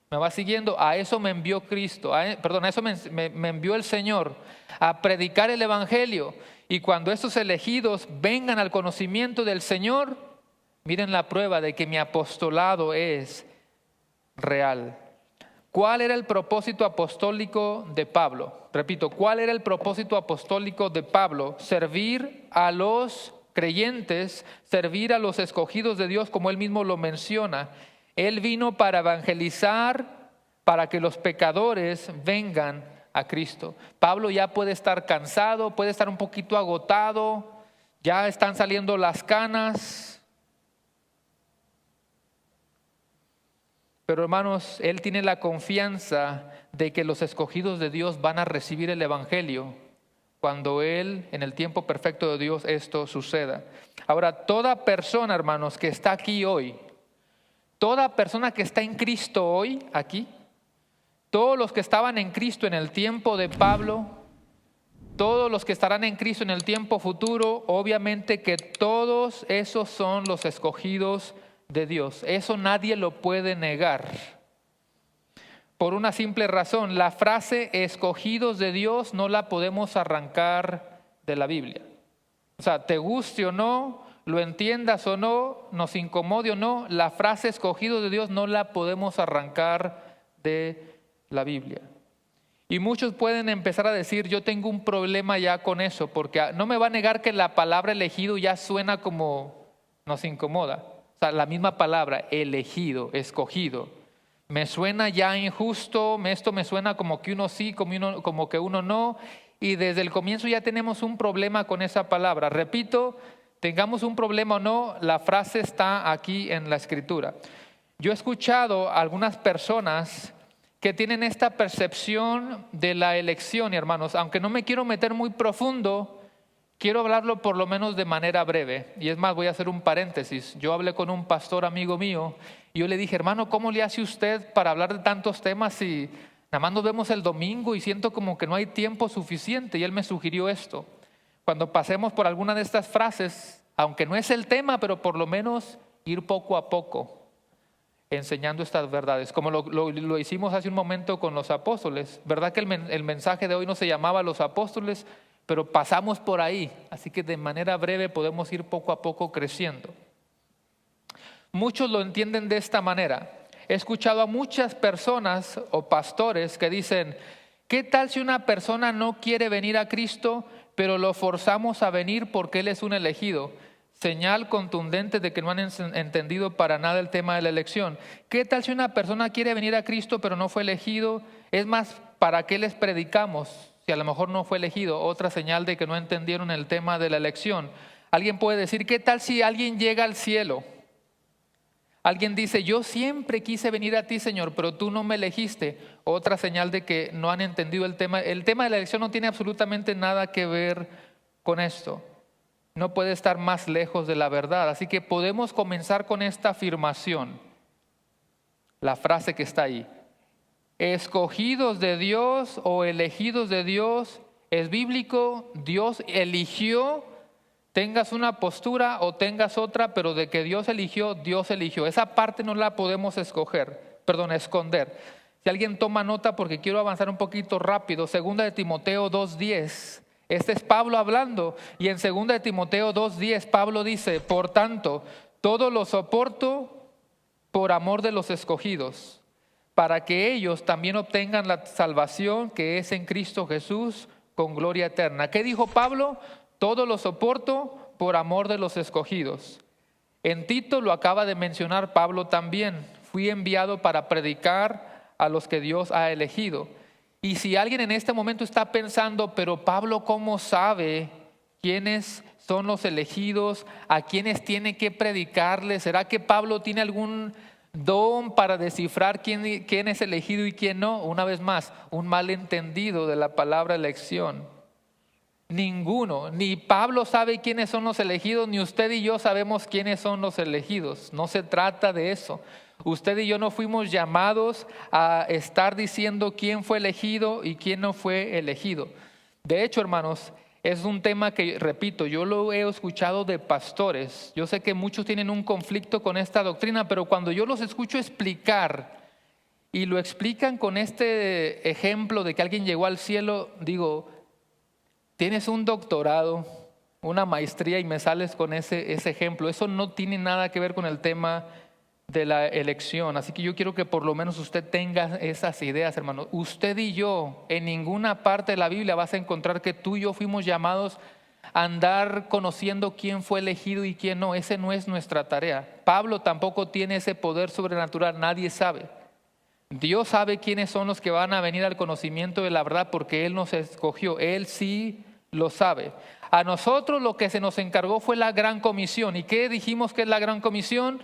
¿Me va siguiendo? A eso me envió Cristo. A eso me envió el Señor, a predicar el Evangelio. Y cuando estos elegidos vengan al conocimiento del Señor, miren la prueba de que mi apostolado es real. ¿Cuál era el propósito apostólico de Pablo? Repito, ¿cuál era el propósito apostólico de Pablo? Servir a los creyentes, servir a los escogidos de Dios, como él mismo lo menciona. Él vino para evangelizar, para que los pecadores vengan a Cristo. Pablo ya puede estar cansado, puede estar un poquito agotado, ya están saliendo las canas. Pero hermanos, él tiene la confianza de que los escogidos de Dios van a recibir el Evangelio cuando él, en el tiempo perfecto de Dios, esto suceda. Ahora, toda persona, hermanos, que está aquí hoy, toda persona que está en Cristo hoy, aquí, todos los que estaban en Cristo en el tiempo de Pablo, todos los que estarán en Cristo en el tiempo futuro, obviamente que todos esos son los escogidos de Dios. Eso nadie lo puede negar. Por una simple razón, la frase escogidos de Dios no la podemos arrancar de la Biblia. O sea, te guste o no, lo entiendas o no, nos incomode o no, la frase escogidos de Dios no la podemos arrancar de la Biblia. Y muchos pueden empezar a decir, yo tengo un problema ya con eso, porque no me va a negar que la palabra elegido ya suena como nos incomoda. O sea, la misma palabra, elegido, escogido, me suena ya injusto, esto me suena como que uno sí, como que uno no, y desde el comienzo ya tenemos un problema con esa palabra. Repito, tengamos un problema o no, la frase está aquí en la Escritura. Yo he escuchado a algunas personas que tienen esta percepción de la elección, y hermanos, aunque no me quiero meter muy profundo, quiero hablarlo por lo menos de manera breve. Y es más, voy a hacer un paréntesis. Yo hablé con un pastor amigo mío y yo le dije, hermano, ¿cómo le hace usted para hablar de tantos temas si nada más nos vemos el domingo y siento como que no hay tiempo suficiente? Y él me sugirió esto. Cuando pasemos por alguna de estas frases, aunque no es el tema, pero por lo menos ir poco a poco enseñando estas verdades, como lo hicimos hace un momento con los apóstoles. ¿Verdad que el mensaje de hoy no se llamaba los apóstoles? Pero pasamos por ahí, así que de manera breve podemos ir poco a poco creciendo. Muchos lo entienden de esta manera. He escuchado a muchas personas o pastores que dicen, ¿qué tal si una persona no quiere venir a Cristo, pero lo forzamos a venir porque Él es un elegido? Señal contundente de que no han entendido para nada el tema de la elección. ¿Qué tal si una persona quiere venir a Cristo pero no fue elegido? Es más, ¿para qué les predicamos si a lo mejor no fue elegido? Otra señal de que no entendieron el tema de la elección. Alguien puede decir, ¿qué tal si alguien llega al cielo? Alguien dice, yo siempre quise venir a ti, Señor, pero tú no me elegiste. Otra señal de que no han entendido el tema. El tema de la elección no tiene absolutamente nada que ver con esto. No puede estar más lejos de la verdad. Así que podemos comenzar con esta afirmación. La frase que está ahí. Escogidos de Dios o elegidos de Dios es bíblico. Dios eligió, tengas una postura o tengas otra, pero de que Dios eligió, Dios eligió. Esa parte no la podemos esconder. Si alguien toma nota, porque quiero avanzar un poquito rápido, 2 de Timoteo 2:10. Este es Pablo hablando, y en 2 de Timoteo 2:10 Pablo dice, por tanto, todo lo soporto por amor de los escogidos, para que ellos también obtengan la salvación que es en Cristo Jesús con gloria eterna. ¿Qué dijo Pablo? Todo lo soporto por amor de los escogidos. En Tito lo acaba de mencionar Pablo también. Fui enviado para predicar a los que Dios ha elegido. Y si alguien en este momento está pensando, pero Pablo, ¿cómo sabe quiénes son los elegidos? ¿A quiénes tiene que predicarles? ¿Será que Pablo tiene algún don para descifrar quién es elegido y quién no? Una vez más, un malentendido de la palabra elección. Ninguno. Ni Pablo sabe quiénes son los elegidos, ni usted y yo sabemos quiénes son los elegidos. No se trata de eso. Usted y yo no fuimos llamados a estar diciendo quién fue elegido y quién no fue elegido. De hecho, hermanos, es un tema que, repito, yo lo he escuchado de pastores. Yo sé que muchos tienen un conflicto con esta doctrina, pero cuando yo los escucho explicar y lo explican con este ejemplo de que alguien llegó al cielo, digo, tienes un doctorado, una maestría y me sales con ese ejemplo. Eso no tiene nada que ver con el tema de la elección. Así que yo quiero que por lo menos usted tenga esas ideas, hermano. Usted y yo, en ninguna parte de la Biblia vas a encontrar que tú y yo fuimos llamados a andar conociendo quién fue elegido y quién no. Ese no es nuestra tarea. Pablo tampoco tiene ese poder sobrenatural, nadie sabe. Dios sabe quiénes son los que van a venir al conocimiento de la verdad porque Él nos escogió. Él sí lo sabe. A nosotros lo que se nos encargó fue la gran comisión. ¿Y qué dijimos que es la gran comisión?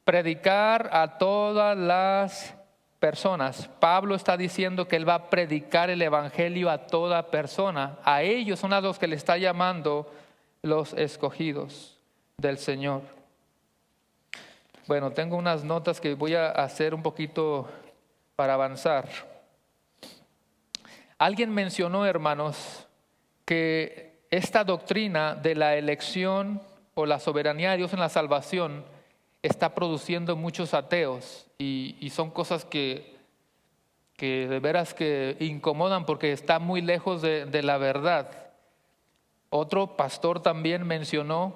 Predicar a todas las personas. Pablo está diciendo que él va a predicar el evangelio a toda persona. A ellos son a los que le está llamando los escogidos del Señor. Bueno, tengo unas notas que voy a hacer un poquito para avanzar. Alguien mencionó, hermanos, que esta doctrina de la elección o la soberanía de Dios en la salvación está produciendo muchos ateos y son cosas que de veras que incomodan porque está muy lejos de la verdad. Otro pastor también mencionó,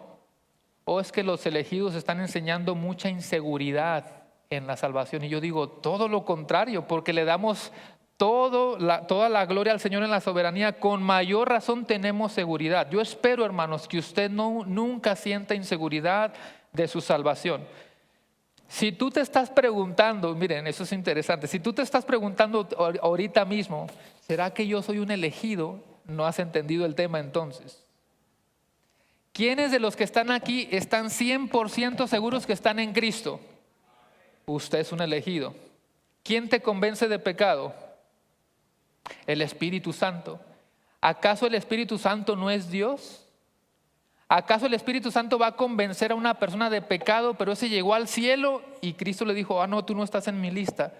es que los elegidos están enseñando mucha inseguridad en la salvación. Y yo digo, todo lo contrario, porque le damos toda la gloria al Señor en la soberanía, con mayor razón tenemos seguridad. Yo espero, hermanos, que usted nunca sienta inseguridad de su salvación. Si tú te estás preguntando, miren, eso es interesante, si tú te estás preguntando ahorita mismo, ¿será que yo soy un elegido? No has entendido el tema entonces. ¿Quiénes de los que están aquí están 100% seguros que están en Cristo? Usted es un elegido. ¿Quién te convence de pecado? El Espíritu Santo. ¿Acaso el Espíritu Santo no es Dios? ¿Acaso el Espíritu Santo va a convencer a una persona de pecado, pero ese llegó al cielo y Cristo le dijo, no, tú no estás en mi lista?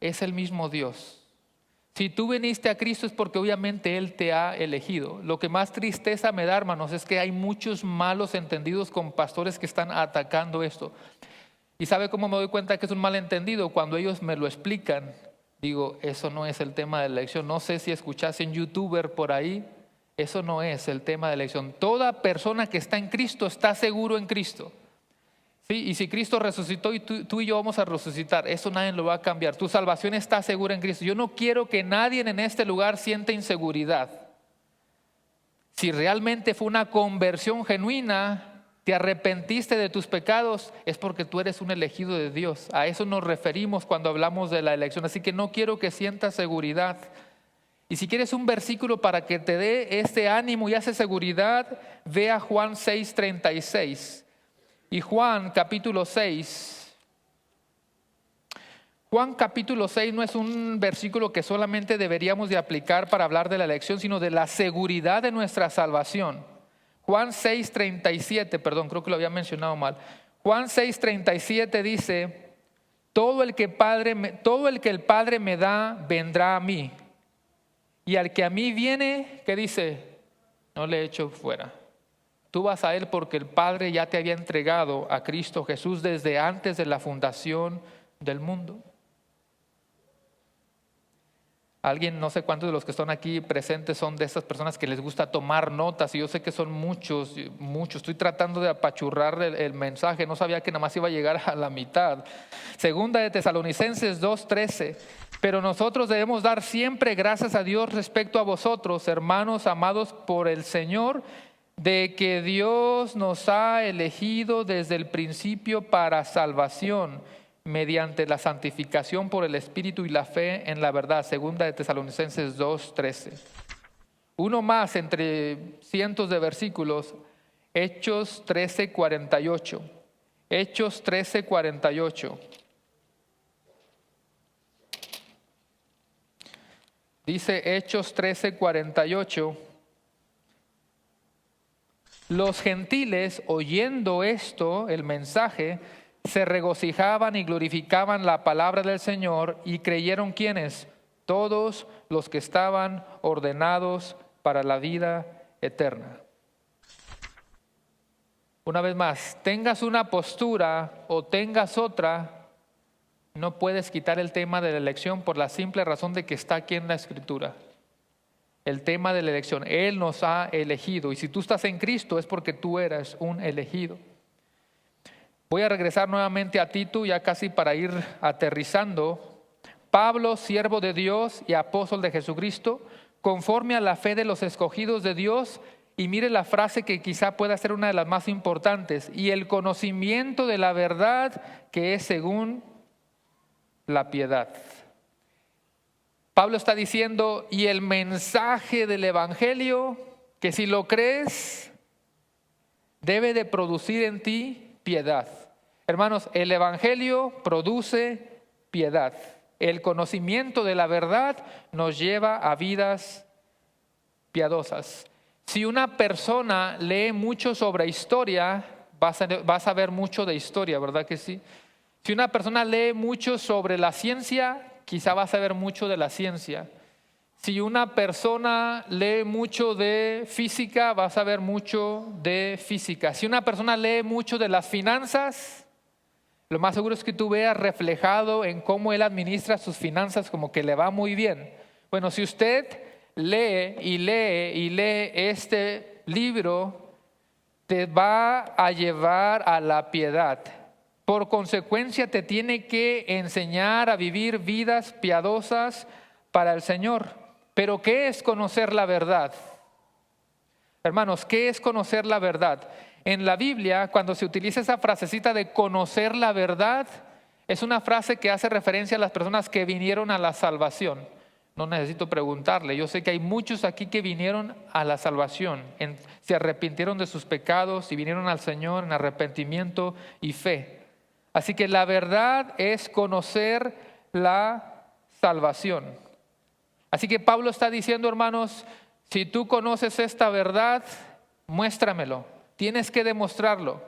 Es el mismo Dios. Si tú viniste a Cristo es porque obviamente Él te ha elegido. Lo que más tristeza me da, hermanos, es que hay muchos malos entendidos con pastores que están atacando esto. ¿Y sabe cómo me doy cuenta que es un malentendido? Cuando ellos me lo explican, digo, eso no es el tema de la elección. No sé si escuchaste un youtuber por ahí. Eso no es el tema de elección. Toda persona que está en Cristo está seguro en Cristo. ¿Sí? Y si Cristo resucitó y tú y yo vamos a resucitar, eso nadie lo va a cambiar. Tu salvación está segura en Cristo. Yo no quiero que nadie en este lugar sienta inseguridad. Si realmente fue una conversión genuina, te arrepentiste de tus pecados, es porque tú eres un elegido de Dios. A eso nos referimos cuando hablamos de la elección. Así que no quiero que sientas seguridad. Y si quieres un versículo para que te dé este ánimo y esa seguridad, ve a Juan 6:36. Y Juan capítulo 6. Juan capítulo 6 no es un versículo que solamente deberíamos de aplicar para hablar de la elección, sino de la seguridad de nuestra salvación. Juan 6:37, perdón, creo que lo había mencionado mal. Juan 6:37 dice, todo el que el Padre me da, vendrá a mí. Y al que a mí viene, ¿qué dice? No le echo fuera. Tú vas a Él porque el Padre ya te había entregado a Cristo Jesús desde antes de la fundación del mundo. Alguien, no sé cuántos de los que están aquí presentes son de esas personas que les gusta tomar notas, y yo sé que son muchos. Estoy tratando de apachurrar el mensaje, no sabía que nada más iba a llegar a la mitad. Segunda de Tesalonicenses 2:13. Pero nosotros debemos dar siempre gracias a Dios respecto a vosotros, hermanos amados por el Señor, de que Dios nos ha elegido desde el principio para salvación, mediante la santificación por el Espíritu y la fe en la verdad. Segunda de Tesalonicenses 2:13. Uno más entre cientos de versículos, Hechos 13:48. Hechos 13:48. Dice Hechos 13:48, Los gentiles, oyendo esto, el mensaje, se regocijaban y glorificaban la palabra del Señor, y creyeron ¿quiénes? Todos los que estaban ordenados para la vida eterna. Una vez más, tengas una postura o tengas otra, no puedes quitar el tema de la elección por la simple razón de que está aquí en la Escritura. El tema de la elección, Él nos ha elegido, y si tú estás en Cristo es porque tú eres un elegido. Voy a regresar nuevamente a Tito, ya casi para ir aterrizando. Pablo, siervo de Dios y apóstol de Jesucristo, conforme a la fe de los escogidos de Dios. Y mire la frase que quizá pueda ser una de las más importantes: y el conocimiento de la verdad que es según la piedad. Pablo está diciendo, y el mensaje del Evangelio, que si lo crees, debe de producir en ti piedad. Hermanos, el Evangelio produce piedad. El conocimiento de la verdad nos lleva a vidas piadosas. Si una persona lee mucho sobre historia, vas a ver mucho de historia, ¿verdad que sí? Si una persona lee mucho sobre la ciencia, quizá vas a ver mucho de la ciencia. Si una persona lee mucho de física, vas a ver mucho de física. Si una persona lee mucho de las finanzas, lo más seguro es que tú veas reflejado en cómo él administra sus finanzas como que le va muy bien. Bueno, si usted lee y lee y lee este libro, te va a llevar a la piedad. Por consecuencia, te tiene que enseñar a vivir vidas piadosas para el Señor. Pero ¿qué es conocer la verdad? Hermanos, ¿qué es conocer la verdad? En la Biblia, cuando se utiliza esa frasecita de conocer la verdad, es una frase que hace referencia a las personas que vinieron a la salvación. No necesito preguntarle, yo sé que hay muchos aquí que vinieron a la salvación, se arrepintieron de sus pecados y vinieron al Señor en arrepentimiento y fe. Así que la verdad es conocer la salvación. Así que Pablo está diciendo, hermanos, si tú conoces esta verdad, muéstramelo. Tienes que demostrarlo.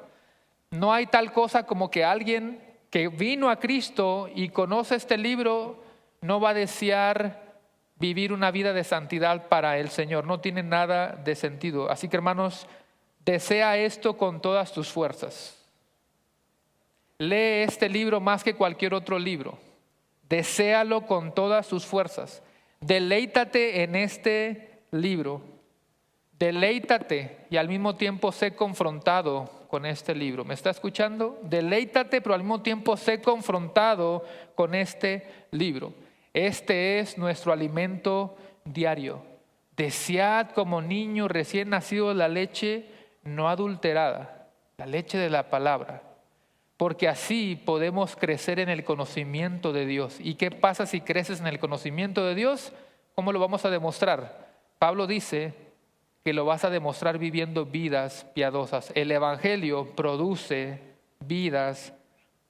No hay tal cosa como que alguien que vino a Cristo y conoce este libro no va a desear vivir una vida de santidad para el Señor. No tiene nada de sentido. Así que, hermanos, desea esto con todas tus fuerzas. Lee este libro más que cualquier otro libro. Deséalo con todas tus fuerzas. Deleítate en este libro. Deleítate y al mismo tiempo sé confrontado con este libro. ¿Me está escuchando? Deleítate, pero al mismo tiempo sé confrontado con este libro. Este es nuestro alimento diario. Desead como niño recién nacido la leche no adulterada, la leche de la palabra, porque así podemos crecer en el conocimiento de Dios. ¿Y qué pasa si creces en el conocimiento de Dios? ¿Cómo lo vamos a demostrar? Pablo dice que lo vas a demostrar viviendo vidas piadosas. El Evangelio produce vidas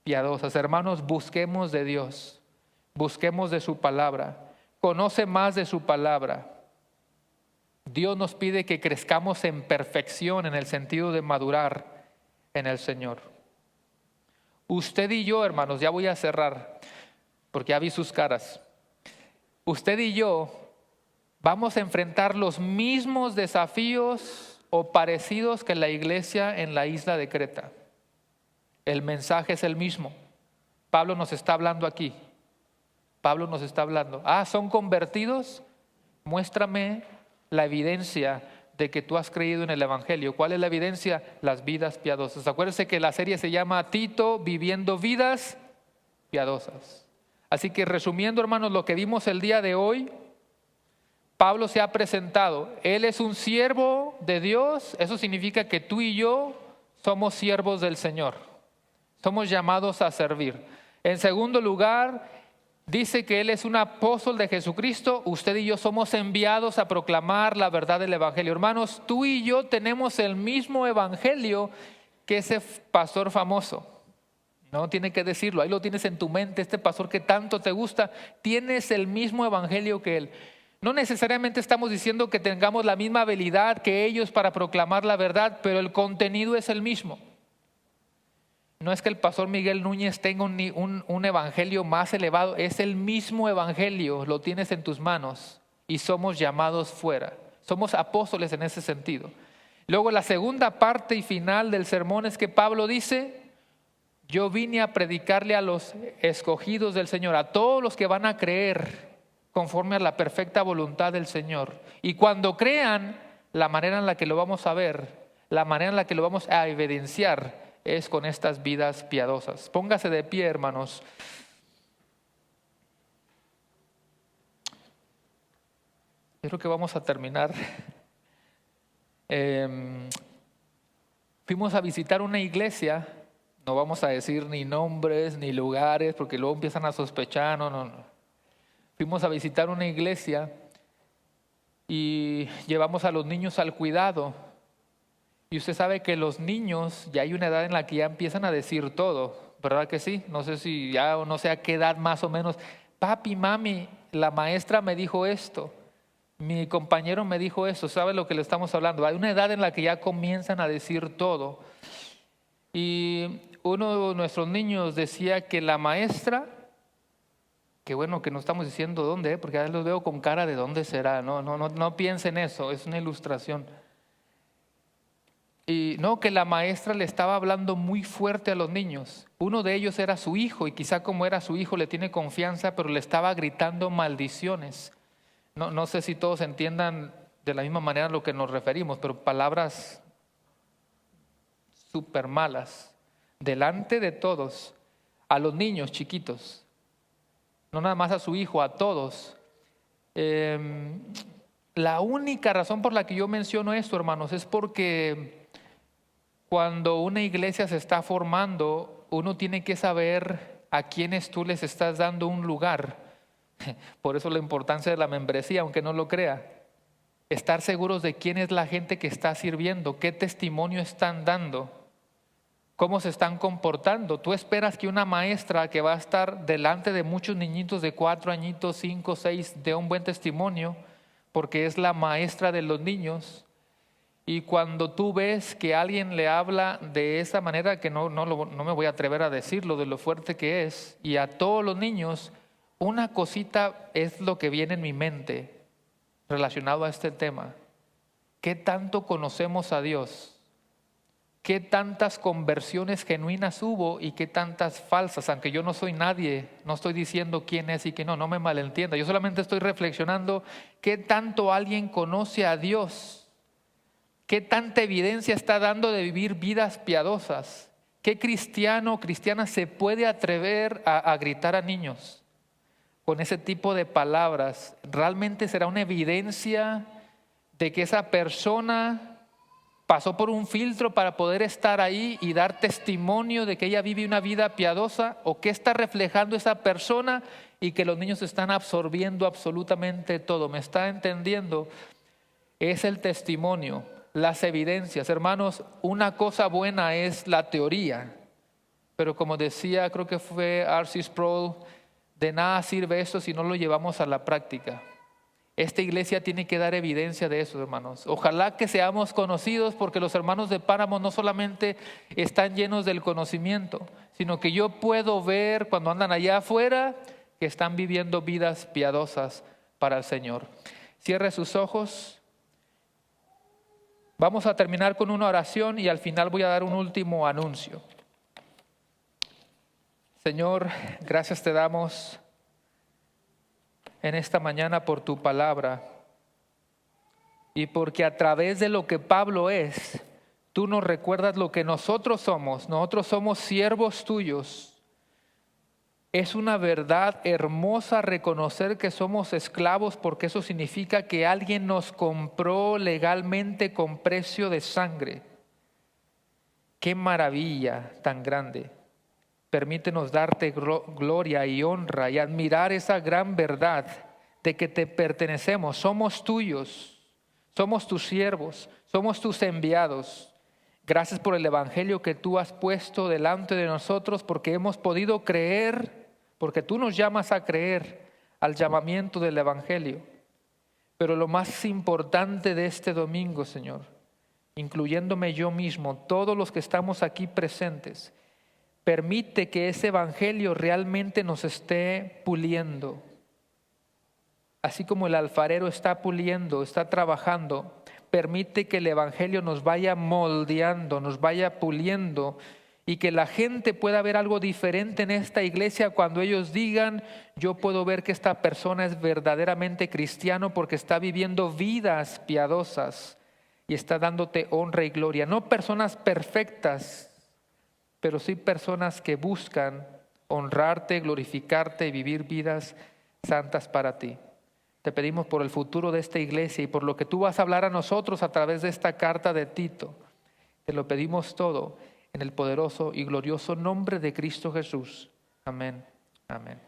piadosas. Hermanos, busquemos de Dios, busquemos de su palabra, conoce más de su palabra. Dios nos pide que crezcamos en perfección en el sentido de madurar en el Señor. Usted y yo, hermanos, ya voy a cerrar porque ya vi sus caras. Usted y yo vamos a enfrentar los mismos desafíos o parecidos que la iglesia en la isla de Creta. El mensaje es el mismo. Pablo nos está hablando aquí. Pablo nos está hablando. ¿Son convertidos? Muéstrame la evidencia de que tú has creído en el Evangelio. ¿Cuál es la evidencia? Las vidas piadosas. Acuérdense que la serie se llama Tito, viviendo vidas piadosas. Así que resumiendo, hermanos, lo que vimos el día de hoy, Pablo se ha presentado. Él es un siervo de Dios. Eso significa que tú y yo somos siervos del Señor. Somos llamados a servir. En segundo lugar, dice que Él es un apóstol de Jesucristo. Usted y yo somos enviados a proclamar la verdad del Evangelio. Hermanos, tú y yo tenemos el mismo Evangelio que ese pastor famoso. No tiene que decirlo, ahí lo tienes en tu mente. Este pastor que tanto te gusta, tienes el mismo Evangelio que él. No necesariamente estamos diciendo que tengamos la misma habilidad que ellos para proclamar la verdad, pero el contenido es el mismo. No es que el pastor Miguel Núñez tenga un evangelio más elevado, es el mismo evangelio, lo tienes en tus manos y somos llamados fuera. Somos apóstoles en ese sentido. Luego la segunda parte y final del sermón es que Pablo dice: yo vine a predicarle a los escogidos del Señor, a todos los que van a creer conforme a la perfecta voluntad del Señor. Y cuando crean, la manera en la que lo vamos a ver, la manera en la que lo vamos a evidenciar es con estas vidas piadosas. Póngase de pie, hermanos. Yo creo que vamos a terminar. Fuimos a visitar una iglesia, no vamos a decir ni nombres ni lugares porque luego empiezan a sospechar, no. Fuimos a visitar una iglesia y llevamos a los niños al cuidado. Y usted sabe que los niños ya hay una edad en la que ya empiezan a decir todo, ¿verdad que sí? No sé si ya o no sé a qué edad más o menos. Papi, mami, la maestra me dijo esto, mi compañero me dijo esto, ¿sabe lo que le estamos hablando? Hay una edad en la que ya comienzan a decir todo. Y uno de nuestros niños decía que la maestra, que bueno que no estamos diciendo dónde, porque a veces los veo con cara de dónde será, no piensen eso, es una ilustración. Y no, que la maestra le estaba hablando muy fuerte a los niños. Uno de ellos era su hijo y quizá como era su hijo le tiene confianza, pero le estaba gritando maldiciones. No sé si todos entiendan de la misma manera a lo que nos referimos, pero palabras súper malas, delante de todos, a los niños chiquitos, no nada más a su hijo, a todos. La única razón por la que yo menciono esto, hermanos, es porque cuando una iglesia se está formando, uno tiene que saber a quiénes tú les estás dando un lugar. Por eso la importancia de la membresía, aunque no lo crea. Estar seguros de quién es la gente que está sirviendo, qué testimonio están dando, cómo se están comportando. Tú esperas que una maestra que va a estar delante de muchos niñitos de 4 añitos, 5, 6, dé un buen testimonio, porque es la maestra de los niños. Y cuando tú ves que alguien le habla de esa manera, que no me voy a atrever a decirlo de lo fuerte que es, y a todos los niños, una cosita es lo que viene en mi mente relacionado a este tema. ¿Qué tanto conocemos a Dios? ¿Qué tantas conversiones genuinas hubo y qué tantas falsas? Aunque yo no soy nadie, no estoy diciendo quién es y quién no me malentienda. Yo solamente estoy reflexionando qué tanto alguien conoce a Dios. ¿Qué tanta evidencia está dando de vivir vidas piadosas? ¿Qué cristiano o cristiana se puede atrever a gritar a niños con ese tipo de palabras? ¿Realmente será una evidencia de que esa persona pasó por un filtro para poder estar ahí y dar testimonio de que ella vive una vida piadosa? ¿O qué está reflejando esa persona y que los niños están absorbiendo absolutamente todo? ¿Me está entendiendo? Es el testimonio. Las evidencias, hermanos, una cosa buena es la teoría, pero como decía, creo que fue R.C. Sproul, de nada sirve esto si no lo llevamos a la práctica. Esta iglesia tiene que dar evidencia de eso, hermanos. Ojalá que seamos conocidos, porque los hermanos de Páramo no solamente están llenos del conocimiento, sino que yo puedo ver cuando andan allá afuera que están viviendo vidas piadosas para el Señor. Cierre sus ojos. Vamos a terminar con una oración y al final voy a dar un último anuncio. Señor, gracias te damos en esta mañana por tu palabra y porque a través de lo que Pablo es, tú nos recuerdas lo que nosotros somos. Nosotros somos siervos tuyos. Es una verdad hermosa reconocer que somos esclavos, porque eso significa que alguien nos compró legalmente con precio de sangre. ¡Qué maravilla tan grande! Permítenos darte gloria y honra y admirar esa gran verdad de que te pertenecemos. Somos tuyos, somos tus siervos, somos tus enviados. Gracias por el evangelio que tú has puesto delante de nosotros, porque hemos podido creer, porque tú nos llamas a creer al llamamiento del evangelio. Pero lo más importante de este domingo, Señor, incluyéndome yo mismo, todos los que estamos aquí presentes, permite que ese evangelio realmente nos esté puliendo. Así como el alfarero está puliendo, está trabajando, permite que el evangelio nos vaya moldeando, nos vaya puliendo, y que la gente pueda ver algo diferente en esta iglesia cuando ellos digan: yo puedo ver que esta persona es verdaderamente cristiano porque está viviendo vidas piadosas y está dándote honra y gloria. No personas perfectas, pero sí personas que buscan honrarte, glorificarte y vivir vidas santas para ti. Te pedimos por el futuro de esta iglesia y por lo que tú vas a hablar a nosotros a través de esta carta de Tito. Te lo pedimos todo en el poderoso y glorioso nombre de Cristo Jesús. Amén. Amén.